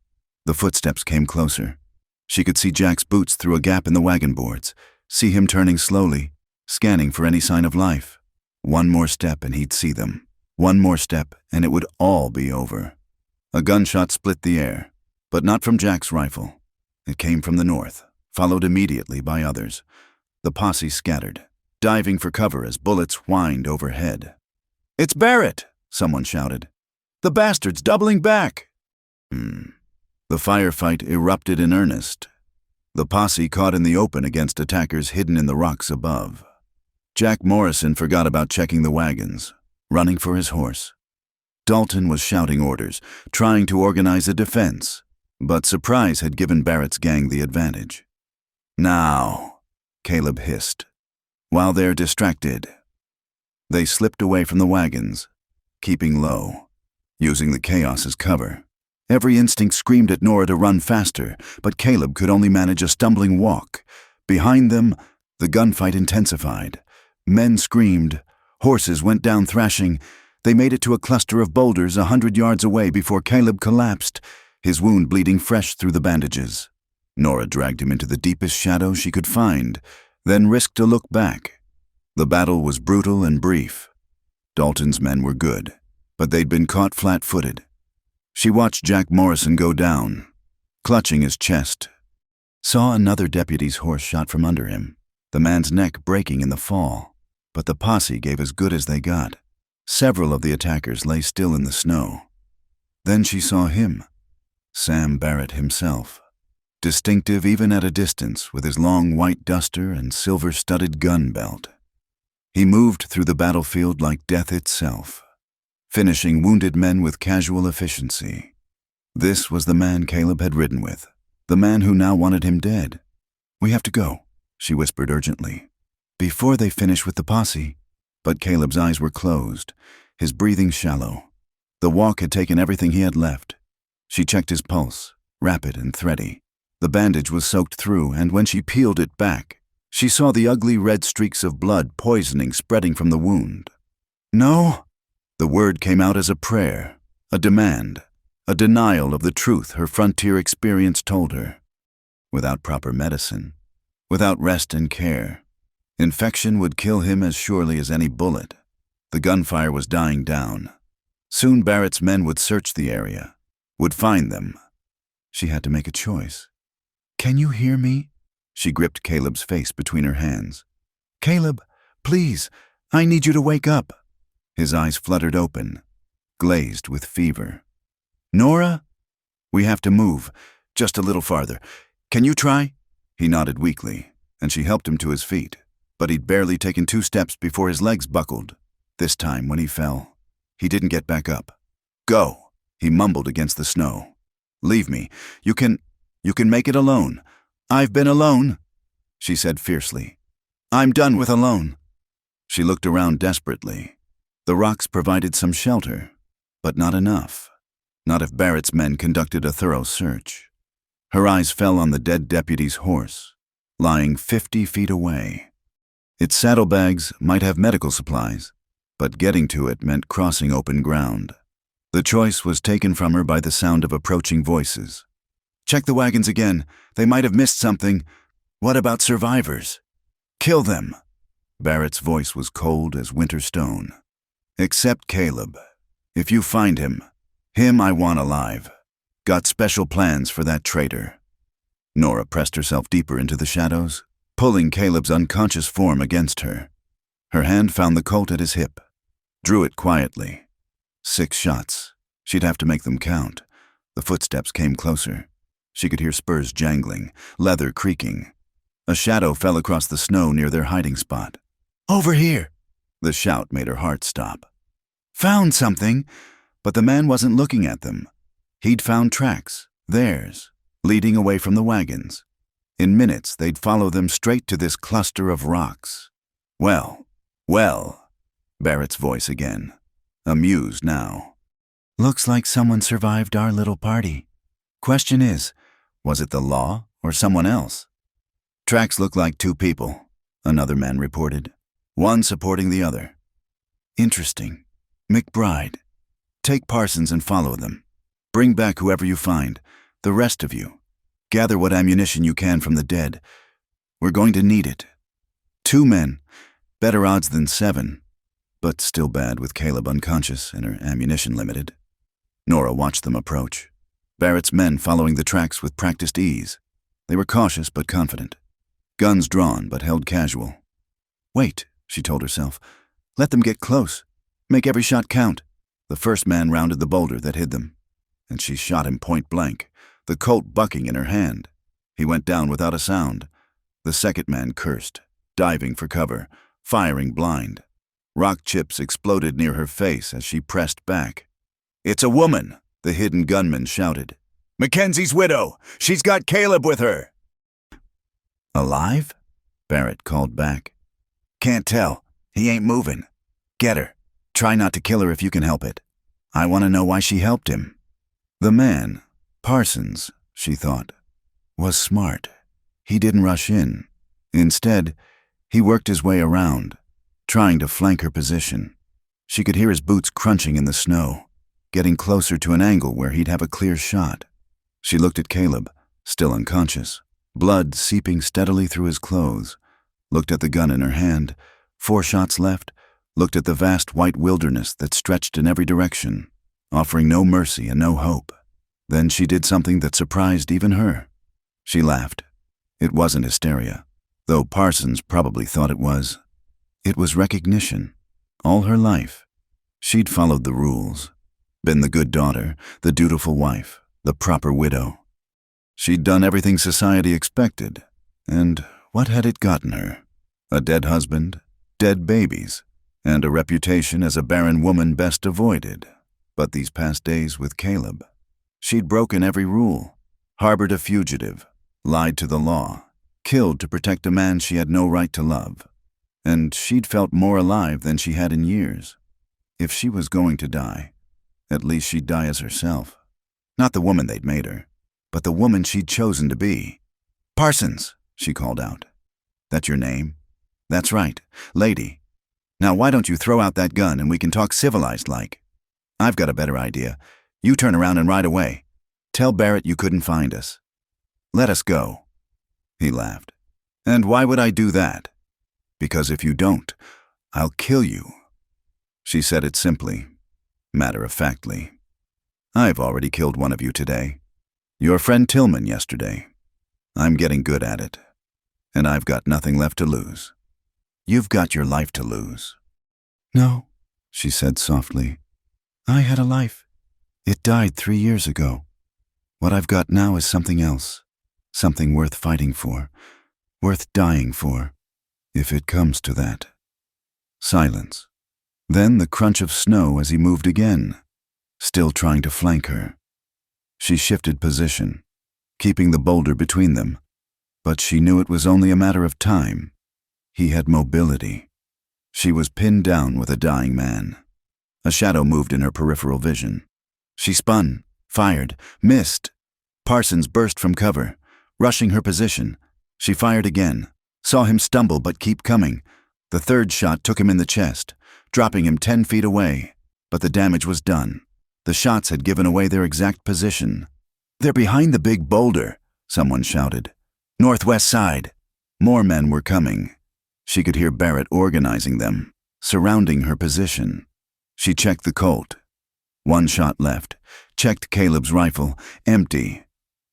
The footsteps came closer. She could see Jack's boots through a gap in the wagon boards, see him turning slowly, scanning for any sign of life. One more step and he'd see them. One more step and it would all be over. A gunshot split the air, but not from Jack's rifle. It came from the north, followed immediately by others. The posse scattered, diving for cover as bullets whined overhead. "It's Barrett!" someone shouted. "The bastard's doubling back!" The firefight erupted in earnest. The posse caught in the open against attackers hidden in the rocks above. Jack Morrison forgot about checking the wagons, running for his horse. Dalton was shouting orders, trying to organize a defense, but surprise had given Barrett's gang the advantage. "Now," Caleb hissed. While they're distracted, they slipped away from the wagons, keeping low, using the chaos as cover. Every instinct screamed at Nora to run faster, but Caleb could only manage a stumbling walk. Behind them, the gunfight intensified. Men screamed. Horses went down thrashing. They made it to a cluster of boulders 100 yards away before Caleb collapsed, his wound bleeding fresh through the bandages. Nora dragged him into the deepest shadow she could find, then risked a look back. The battle was brutal and brief. Dalton's men were good, but they'd been caught flat-footed. She watched Jack Morrison go down, clutching his chest. Saw another deputy's horse shot from under him, the man's neck breaking in the fall. But the posse gave as good as they got. Several of the attackers lay still in the snow. Then she saw him, Sam Barrett himself, distinctive even at a distance with his long white duster and silver-studded gun belt. He moved through the battlefield like death itself, finishing wounded men with casual efficiency. This was the man Caleb had ridden with, the man who now wanted him dead. "We have to go," she whispered urgently, "before they finish with the posse." But Caleb's eyes were closed, his breathing shallow. The walk had taken everything he had left. She checked his pulse, rapid and thready. The bandage was soaked through, and when she peeled it back, she saw the ugly red streaks of blood poisoning spreading from the wound. "No!" The word came out as a prayer, a demand, a denial of the truth her frontier experience told her. Without proper medicine, without rest and care, infection would kill him as surely as any bullet. The gunfire was dying down. Soon Barrett's men would search the area, would find them. She had to make a choice. "Can you hear me?" She gripped Caleb's face between her hands. "Caleb, please, I need you to wake up." His eyes fluttered open, glazed with fever. "Nora? We have to move, just a little farther. Can you try?" He nodded weakly, and she helped him to his feet, but he'd barely taken 2 steps before his legs buckled. This time, when he fell, he didn't get back up. "Go," he mumbled against the snow. "Leave me. You can make it alone. I've been alone," she said fiercely. "I'm done with alone." She looked around desperately. The rocks provided some shelter, but not enough. Not if Barrett's men conducted a thorough search. Her eyes fell on the dead deputy's horse, lying 50 feet away. Its saddlebags might have medical supplies, but getting to it meant crossing open ground. The choice was taken from her by the sound of approaching voices. "Check the wagons again. They might have missed something. What about survivors? Kill them." Barrett's voice was cold as winter stone. "Except Caleb. If you find him I want alive. Got special plans for that traitor." Nora pressed herself deeper into the shadows, pulling Caleb's unconscious form against her. Her hand found the Colt at his hip, drew it quietly. 6 shots. She'd have to make them count. The footsteps came closer. She could hear spurs jangling, leather creaking. A shadow fell across the snow near their hiding spot. "Over here!" The shout made her heart stop. "Found something!" But the man wasn't looking at them. He'd found tracks, theirs, leading away from the wagons. In minutes, they'd follow them straight to this cluster of rocks. Well, Barrett's voice again, amused now. "Looks like someone survived our little party. Question is, was it the law or someone else?" "Tracks look like 2 people," another man reported, one supporting the other. "Interesting. McBride. Take Parsons and follow them. Bring back whoever you find, the rest of you. Gather what ammunition you can from the dead. We're going to need it. 2 men, better odds than 7, but still bad with Caleb unconscious and her ammunition limited." Nora watched them approach, Barrett's men following the tracks with practiced ease. They were cautious but confident, guns drawn but held casual. "Wait," she told herself. "Let them get close. Make every shot count." The first man rounded the boulder that hid them, and she shot him point blank, the Colt bucking in her hand. He went down without a sound. The second man cursed, diving for cover, firing blind. Rock chips exploded near her face as she pressed back. "It's a woman," the hidden gunman shouted. "Mackenzie's widow! She's got Caleb with her!" "Alive?" Barrett called back. "Can't tell. He ain't moving. Get her. Try not to kill her if you can help it. I want to know why she helped him." The man, Parsons, she thought, was smart. He didn't rush in. Instead, he worked his way around, trying to flank her position. She could hear his boots crunching in the snow, getting closer to an angle where he'd have a clear shot. She looked at Caleb, still unconscious, blood seeping steadily through his clothes, looked at the gun in her hand, 4 shots left, looked at the vast white wilderness that stretched in every direction, offering no mercy and no hope. Then she did something that surprised even her. She laughed. It wasn't hysteria, though Parsons probably thought it was. It was recognition. All her life, she'd followed the rules, been the good daughter, the dutiful wife, the proper widow. She'd done everything society expected, and what had it gotten her? A dead husband, dead babies, and a reputation as a barren woman best avoided. But these past days with Caleb, she'd broken every rule, harbored a fugitive, lied to the law, killed to protect a man she had no right to love. And she'd felt more alive than she had in years. If she was going to die, at least she'd die as herself. Not the woman they'd made her, but the woman she'd chosen to be. "Parsons," she called out. "That your name?" "That's right, lady. Now why don't you throw out that gun and we can talk civilized-like? I've got a better idea. You turn around and ride away. Tell Barrett you couldn't find us. Let us go." He laughed. "And why would I do that?" "Because if you don't, I'll kill you." She said it simply, matter-of-factly. "I've already killed one of you today. Your friend Tillman yesterday. I'm getting good at it. And I've got nothing left to lose. You've got your life to lose." "No," she said softly. "I had a life. It died 3 years ago. What I've got now is something else. Something worth fighting for. Worth dying for. If it comes to that." Silence. Then the crunch of snow as he moved again, still trying to flank her. She shifted position, keeping the boulder between them, but she knew it was only a matter of time. He had mobility. She was pinned down with a dying man. A shadow moved in her peripheral vision. She spun, fired, missed. Parsons burst from cover, rushing her position. She fired again, saw him stumble but keep coming. The third shot took him in the chest, dropping him 10 feet away. But the damage was done. The shots had given away their exact position. "They're behind the big boulder," someone shouted. "Northwest side." More men were coming. She could hear Barrett organizing them, surrounding her position. She checked the Colt. 1 shot left. Checked Caleb's rifle. Empty.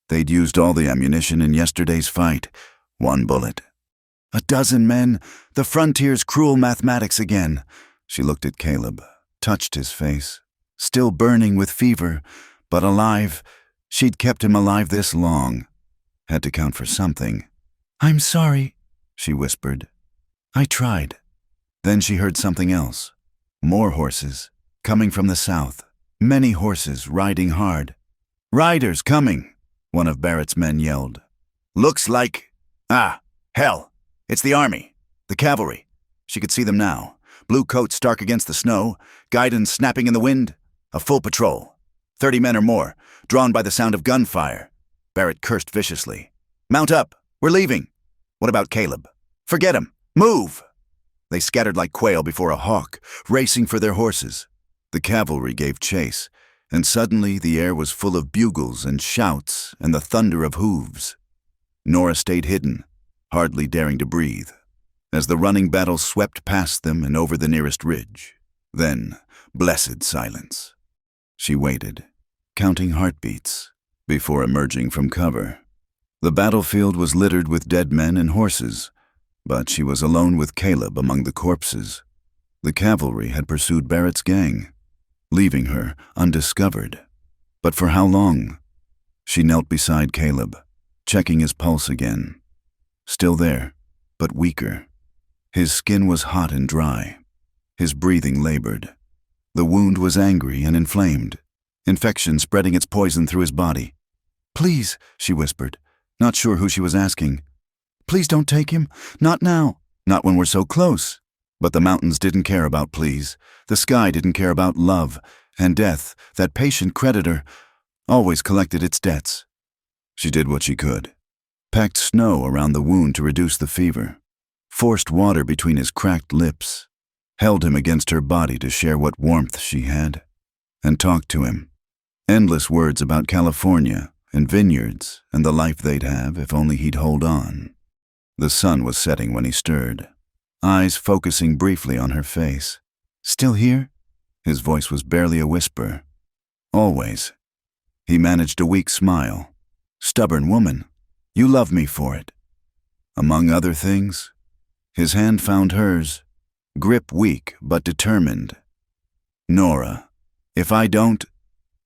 They'd used all the ammunition in yesterday's fight. 1 bullet. 12 men. The frontier's cruel mathematics again. She looked at Caleb, touched his face. Still burning with fever, but alive. She'd kept him alive this long. Had to count for something. "I'm sorry," she whispered. "I tried." Then she heard something else. More horses, coming from the south. Many horses, riding hard. "Riders coming," one of Barrett's men yelled. "Looks like... hell. It's the army. The cavalry." She could see them now. Blue coats stark against the snow, guidons snapping in the wind. A full patrol. 30 men or more, drawn by the sound of gunfire. Barrett cursed viciously. "Mount up. We're leaving." "What about Caleb?" "Forget him. Move!" They scattered like quail before a hawk, racing for their horses. The cavalry gave chase, and suddenly the air was full of bugles and shouts and the thunder of hooves. Nora stayed hidden, hardly daring to breathe, as the running battle swept past them and over the nearest ridge. Then, blessed silence. She waited, counting heartbeats, before emerging from cover. The battlefield was littered with dead men and horses, but she was alone with Caleb among the corpses. The cavalry had pursued Barrett's gang, leaving her undiscovered. But for how long? She knelt beside Caleb, checking his pulse again. Still there, but weaker. His skin was hot and dry. His breathing labored. The wound was angry and inflamed, infection spreading its poison through his body. "Please," she whispered, not sure who she was asking. "Please don't take him. Not now. Not when we're so close." But the mountains didn't care about please. The sky didn't care about love. And death, that patient creditor, always collected its debts. She did what she could. Packed snow around the wound to reduce the fever. Forced water between his cracked lips. Held him against her body to share what warmth she had. And talked to him. Endless words about California and vineyards and the life they'd have if only he'd hold on. The sun was setting when he stirred, eyes focusing briefly on her face. "Still here?" His voice was barely a whisper. "Always." He managed a weak smile. "Stubborn woman. You love me for it." Among other things, his hand found hers, grip weak but determined. "Nora, if I don't,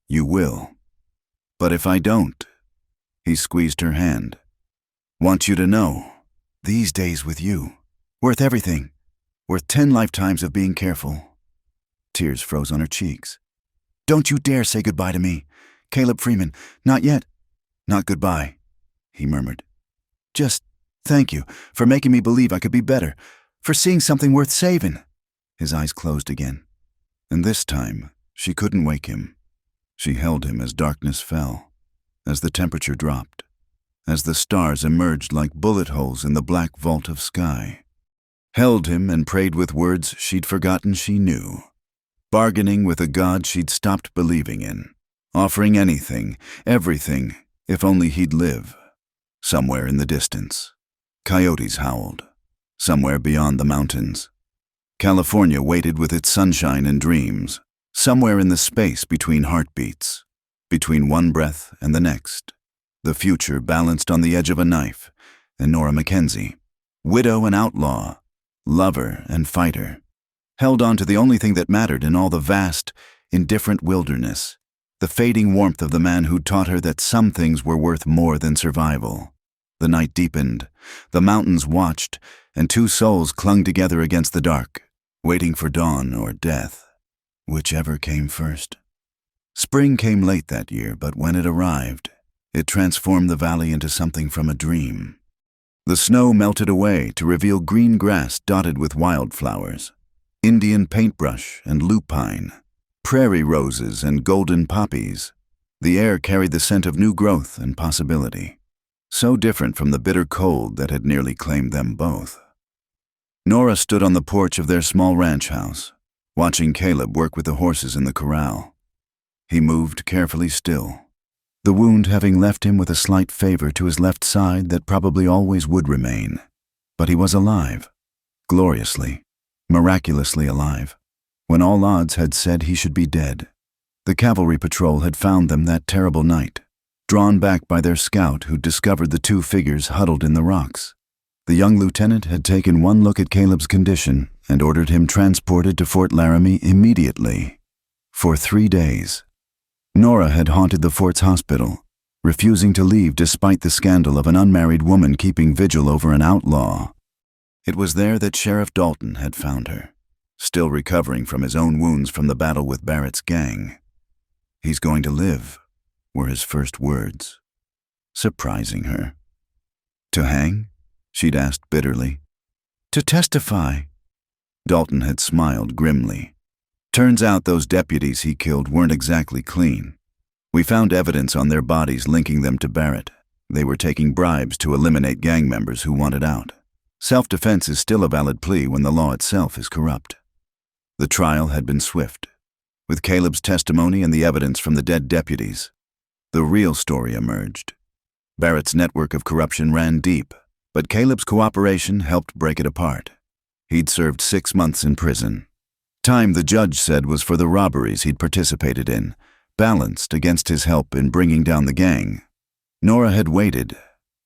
you will." But if I don't, he squeezed her hand. Want you to know, these days with you, worth everything, worth 10 lifetimes of being careful. Tears froze on her cheeks. Don't you dare say goodbye to me. Caleb Freeman, not yet. Not goodbye, he murmured. Just thank you for making me believe I could be better, for seeing something worth saving. His eyes closed again, and this time she couldn't wake him. She held him as darkness fell, as the temperature dropped, as the stars emerged like bullet holes in the black vault of sky. Held him and prayed with words she'd forgotten she knew, bargaining with a God she'd stopped believing in, offering anything, everything, if only he'd live. Somewhere in the distance, coyotes howled. Somewhere beyond the mountains, California waited with its sunshine and dreams. Somewhere in the space between heartbeats, between one breath and the next, the future balanced on the edge of a knife, and Nora Mackenzie, widow and outlaw, lover and fighter, held on to the only thing that mattered in all the vast, indifferent wilderness, the fading warmth of the man who taught her that some things were worth more than survival. The night deepened, the mountains watched, and two souls clung together against the dark, waiting for dawn or death. Whichever came first. Spring came late that year, but when it arrived, it transformed the valley into something from a dream. The snow melted away to reveal green grass dotted with wildflowers, Indian paintbrush and lupine, prairie roses and golden poppies. The air carried the scent of new growth and possibility, so different from the bitter cold that had nearly claimed them both. Nora stood on the porch of their small ranch house, watching Caleb work with the horses in the corral. He moved carefully still, the wound having left him with a slight favor to his left side that probably always would remain. But he was alive, gloriously, miraculously alive, when all odds had said he should be dead. The cavalry patrol had found them that terrible night, drawn back by their scout who'd discovered the two figures huddled in the rocks. The young lieutenant had taken one look at Caleb's condition and ordered him transported to Fort Laramie immediately. For 3 days, Nora had haunted the fort's hospital, refusing to leave despite the scandal of an unmarried woman keeping vigil over an outlaw. It was there that Sheriff Dalton had found her, still recovering from his own wounds from the battle with Barrett's gang. He's going to live, were his first words, surprising her. To hang? She'd asked bitterly. To testify. Dalton had smiled grimly. Turns out those deputies he killed weren't exactly clean. We found evidence on their bodies linking them to Barrett. They were taking bribes to eliminate gang members who wanted out. Self-defense is still a valid plea when the law itself is corrupt. The trial had been swift. With Caleb's testimony and the evidence from the dead deputies, the real story emerged. Barrett's network of corruption ran deep, but Caleb's cooperation helped break it apart. He'd served 6 months in prison. Time, the judge said, was for the robberies he'd participated in, balanced against his help in bringing down the gang. Nora had waited,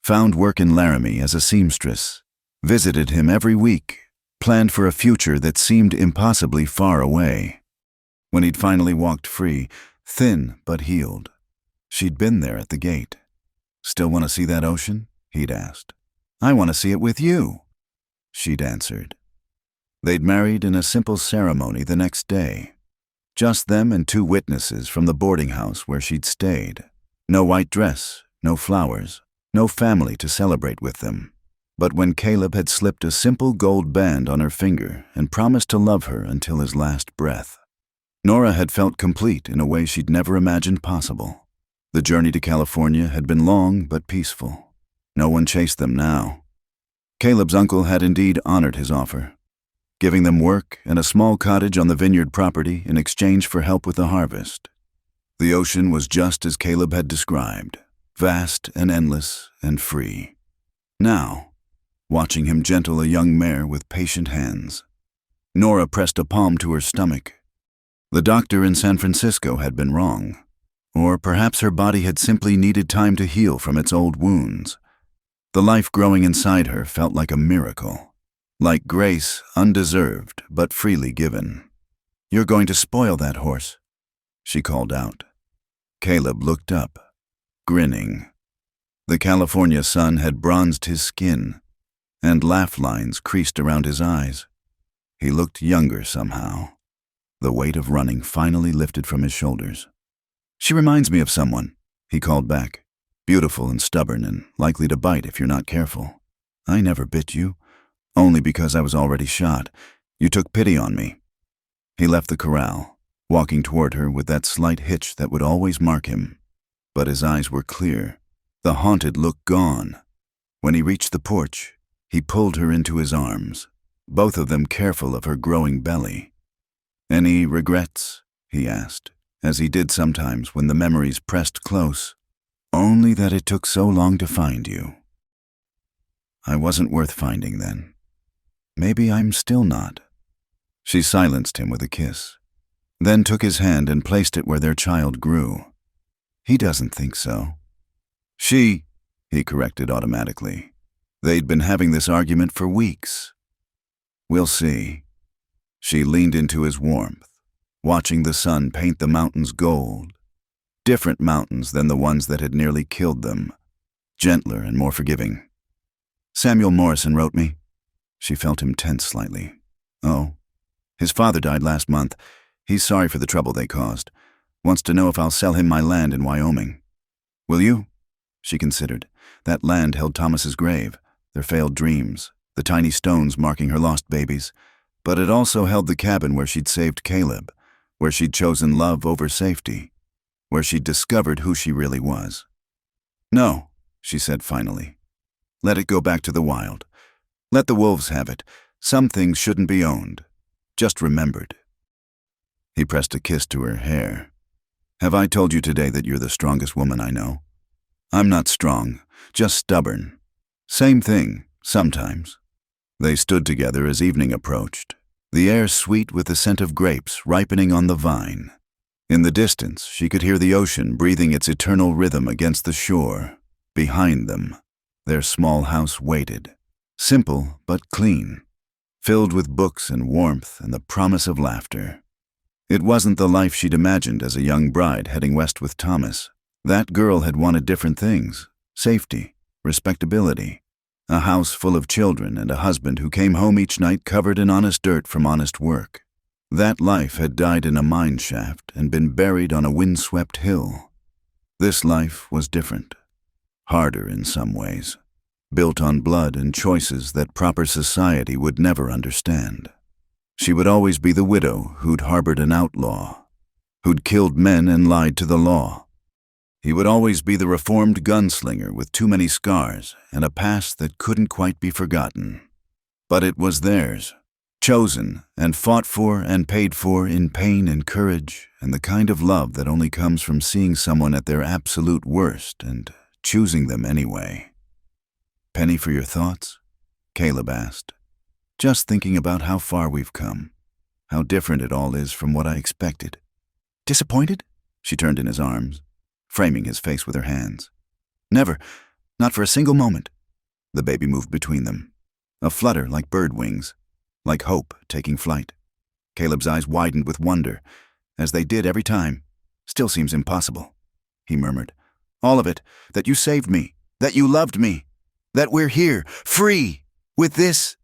found work in Laramie as a seamstress, visited him every week, planned for a future that seemed impossibly far away. When he'd finally walked free, thin but healed, she'd been there at the gate. Still want to see that ocean? He'd asked. I want to see it with you, she'd answered. They'd married in a simple ceremony the next day. Just them and 2 witnesses from the boarding house where she'd stayed. No white dress, no flowers, no family to celebrate with them. But when Caleb had slipped a simple gold band on her finger and promised to love her until his last breath, Nora had felt complete in a way she'd never imagined possible. The journey to California had been long but peaceful. No one chased them now. Caleb's uncle had indeed honored his offer, giving them work and a small cottage on the vineyard property in exchange for help with the harvest. The ocean was just as Caleb had described, vast and endless and free. Now, watching him gentle a young mare with patient hands, Nora pressed a palm to her stomach. The doctor in San Francisco had been wrong, or perhaps her body had simply needed time to heal from its old wounds. The life growing inside her felt like a miracle, like grace undeserved but freely given. You're going to spoil that horse, she called out. Caleb looked up, grinning. The California sun had bronzed his skin, and laugh lines creased around his eyes. He looked younger somehow. The weight of running finally lifted from his shoulders. "She reminds me of someone," he called back. "Beautiful and stubborn and likely to bite if you're not careful. I never bit you, only because I was already shot. You took pity on me." He left the corral, walking toward her with that slight hitch that would always mark him. But his eyes were clear, the haunted look gone. When he reached the porch, he pulled her into his arms, both of them careful of her growing belly. "Any regrets?" he asked, as he did sometimes when the memories pressed close. "Only that it took so long to find you." "I wasn't worth finding then. Maybe I'm still not." She silenced him with a kiss, then took his hand and placed it where their child grew. "He doesn't think so." "She," he corrected automatically. They'd been having this argument for weeks. "We'll see." She leaned into his warmth, watching the sun paint the mountains gold. Different mountains than the ones that had nearly killed them, gentler and more forgiving. "Samuel Morrison wrote me." She felt him tense slightly. "Oh? His father died last month. He's sorry for the trouble they caused. Wants to know if I'll sell him my land in Wyoming." "Will you?" She considered. That land held Thomas's grave, their failed dreams, the tiny stones marking her lost babies. But it also held the cabin where she'd saved Caleb, where she'd chosen love over safety, where she'd discovered who she really was. "No," she said finally. "Let it go back to the wild. Let the wolves have it. Some things shouldn't be owned, just remembered." He pressed a kiss to her hair. "Have I told you today that you're the strongest woman I know? I'm not strong, just stubborn. Same thing, sometimes." They stood together as evening approached, the air sweet with the scent of grapes ripening on the vine. In the distance, she could hear the ocean breathing its eternal rhythm against the shore. Behind them, their small house waited, simple but clean, filled with books and warmth and the promise of laughter. It wasn't the life she'd imagined as a young bride heading west with Thomas. That girl had wanted different things: safety, respectability, a house full of children and a husband who came home each night covered in honest dirt from honest work. That life had died in a mine shaft and been buried on a windswept hill. This life was different, harder in some ways, built on blood and choices that proper society would never understand. She would always be the widow who'd harbored an outlaw, who'd killed men and lied to the law. He would always be the reformed gunslinger with too many scars and a past that couldn't quite be forgotten. But it was theirs, chosen and fought for and paid for in pain and courage and the kind of love that only comes from seeing someone at their absolute worst and choosing them anyway. "Penny for your thoughts?" Caleb asked. "Just thinking about how far we've come, how different it all is from what I expected." "Disappointed?" She turned in his arms, framing his face with her hands. "Never, not for a single moment." The baby moved between them, a flutter like bird wings, like hope taking flight. Caleb's eyes widened with wonder, as they did every time. "Still seems impossible," he murmured. "All of it, that you saved me, that you loved me, that we're here, free, with this."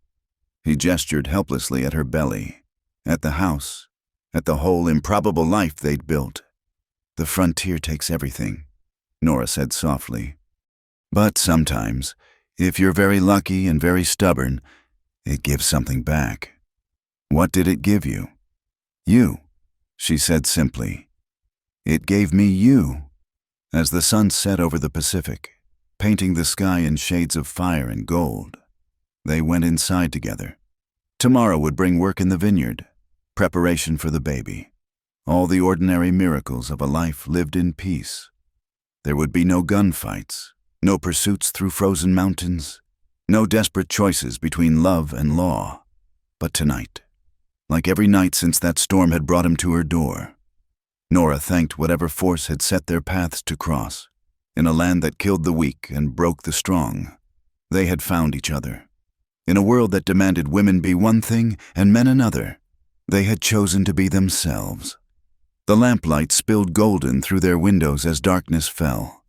He gestured helplessly at her belly, at the house, at the whole improbable life they'd built. "The frontier takes everything," Nora said softly. "But sometimes, if you're very lucky and very stubborn, it gives something back." "What did it give you?" "You," she said simply. "It gave me you." As the sun set over the Pacific, painting the sky in shades of fire and gold, they went inside together. Tomorrow would bring work in the vineyard, preparation for the baby, all the ordinary miracles of a life lived in peace. There would be no gunfights, no pursuits through frozen mountains, no desperate choices between love and law. But tonight, like every night since that storm had brought him to her door, Nora thanked whatever force had set their paths to cross. In a land that killed the weak and broke the strong, they had found each other. In a world that demanded women be one thing and men another, they had chosen to be themselves. The lamplight spilled golden through their windows as darkness fell,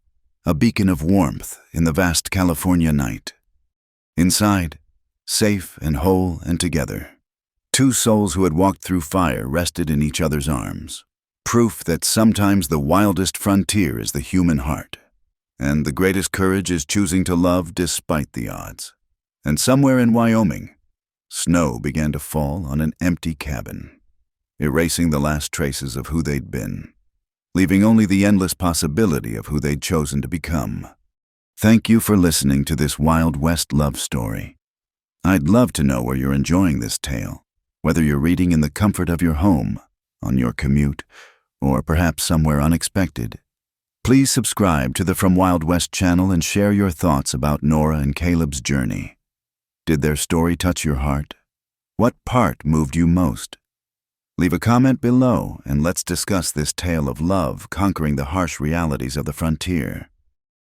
a beacon of warmth in the vast California night. Inside, safe and whole and together, two souls who had walked through fire rested in each other's arms. Proof that sometimes the wildest frontier is the human heart, and the greatest courage is choosing to love despite the odds. And somewhere in Wyoming, snow began to fall on an empty cabin, erasing the last traces of who they'd been, leaving only the endless possibility of who they'd chosen to become. Thank you for listening to this Wild West love story. I'd love to know where you're enjoying this tale, whether you're reading in the comfort of your home, on your commute, or perhaps somewhere unexpected. Please subscribe to the From Wild West channel and share your thoughts about Nora and Caleb's journey. Did their story touch your heart? What part moved you most? Leave a comment below and let's discuss this tale of love conquering the harsh realities of the frontier.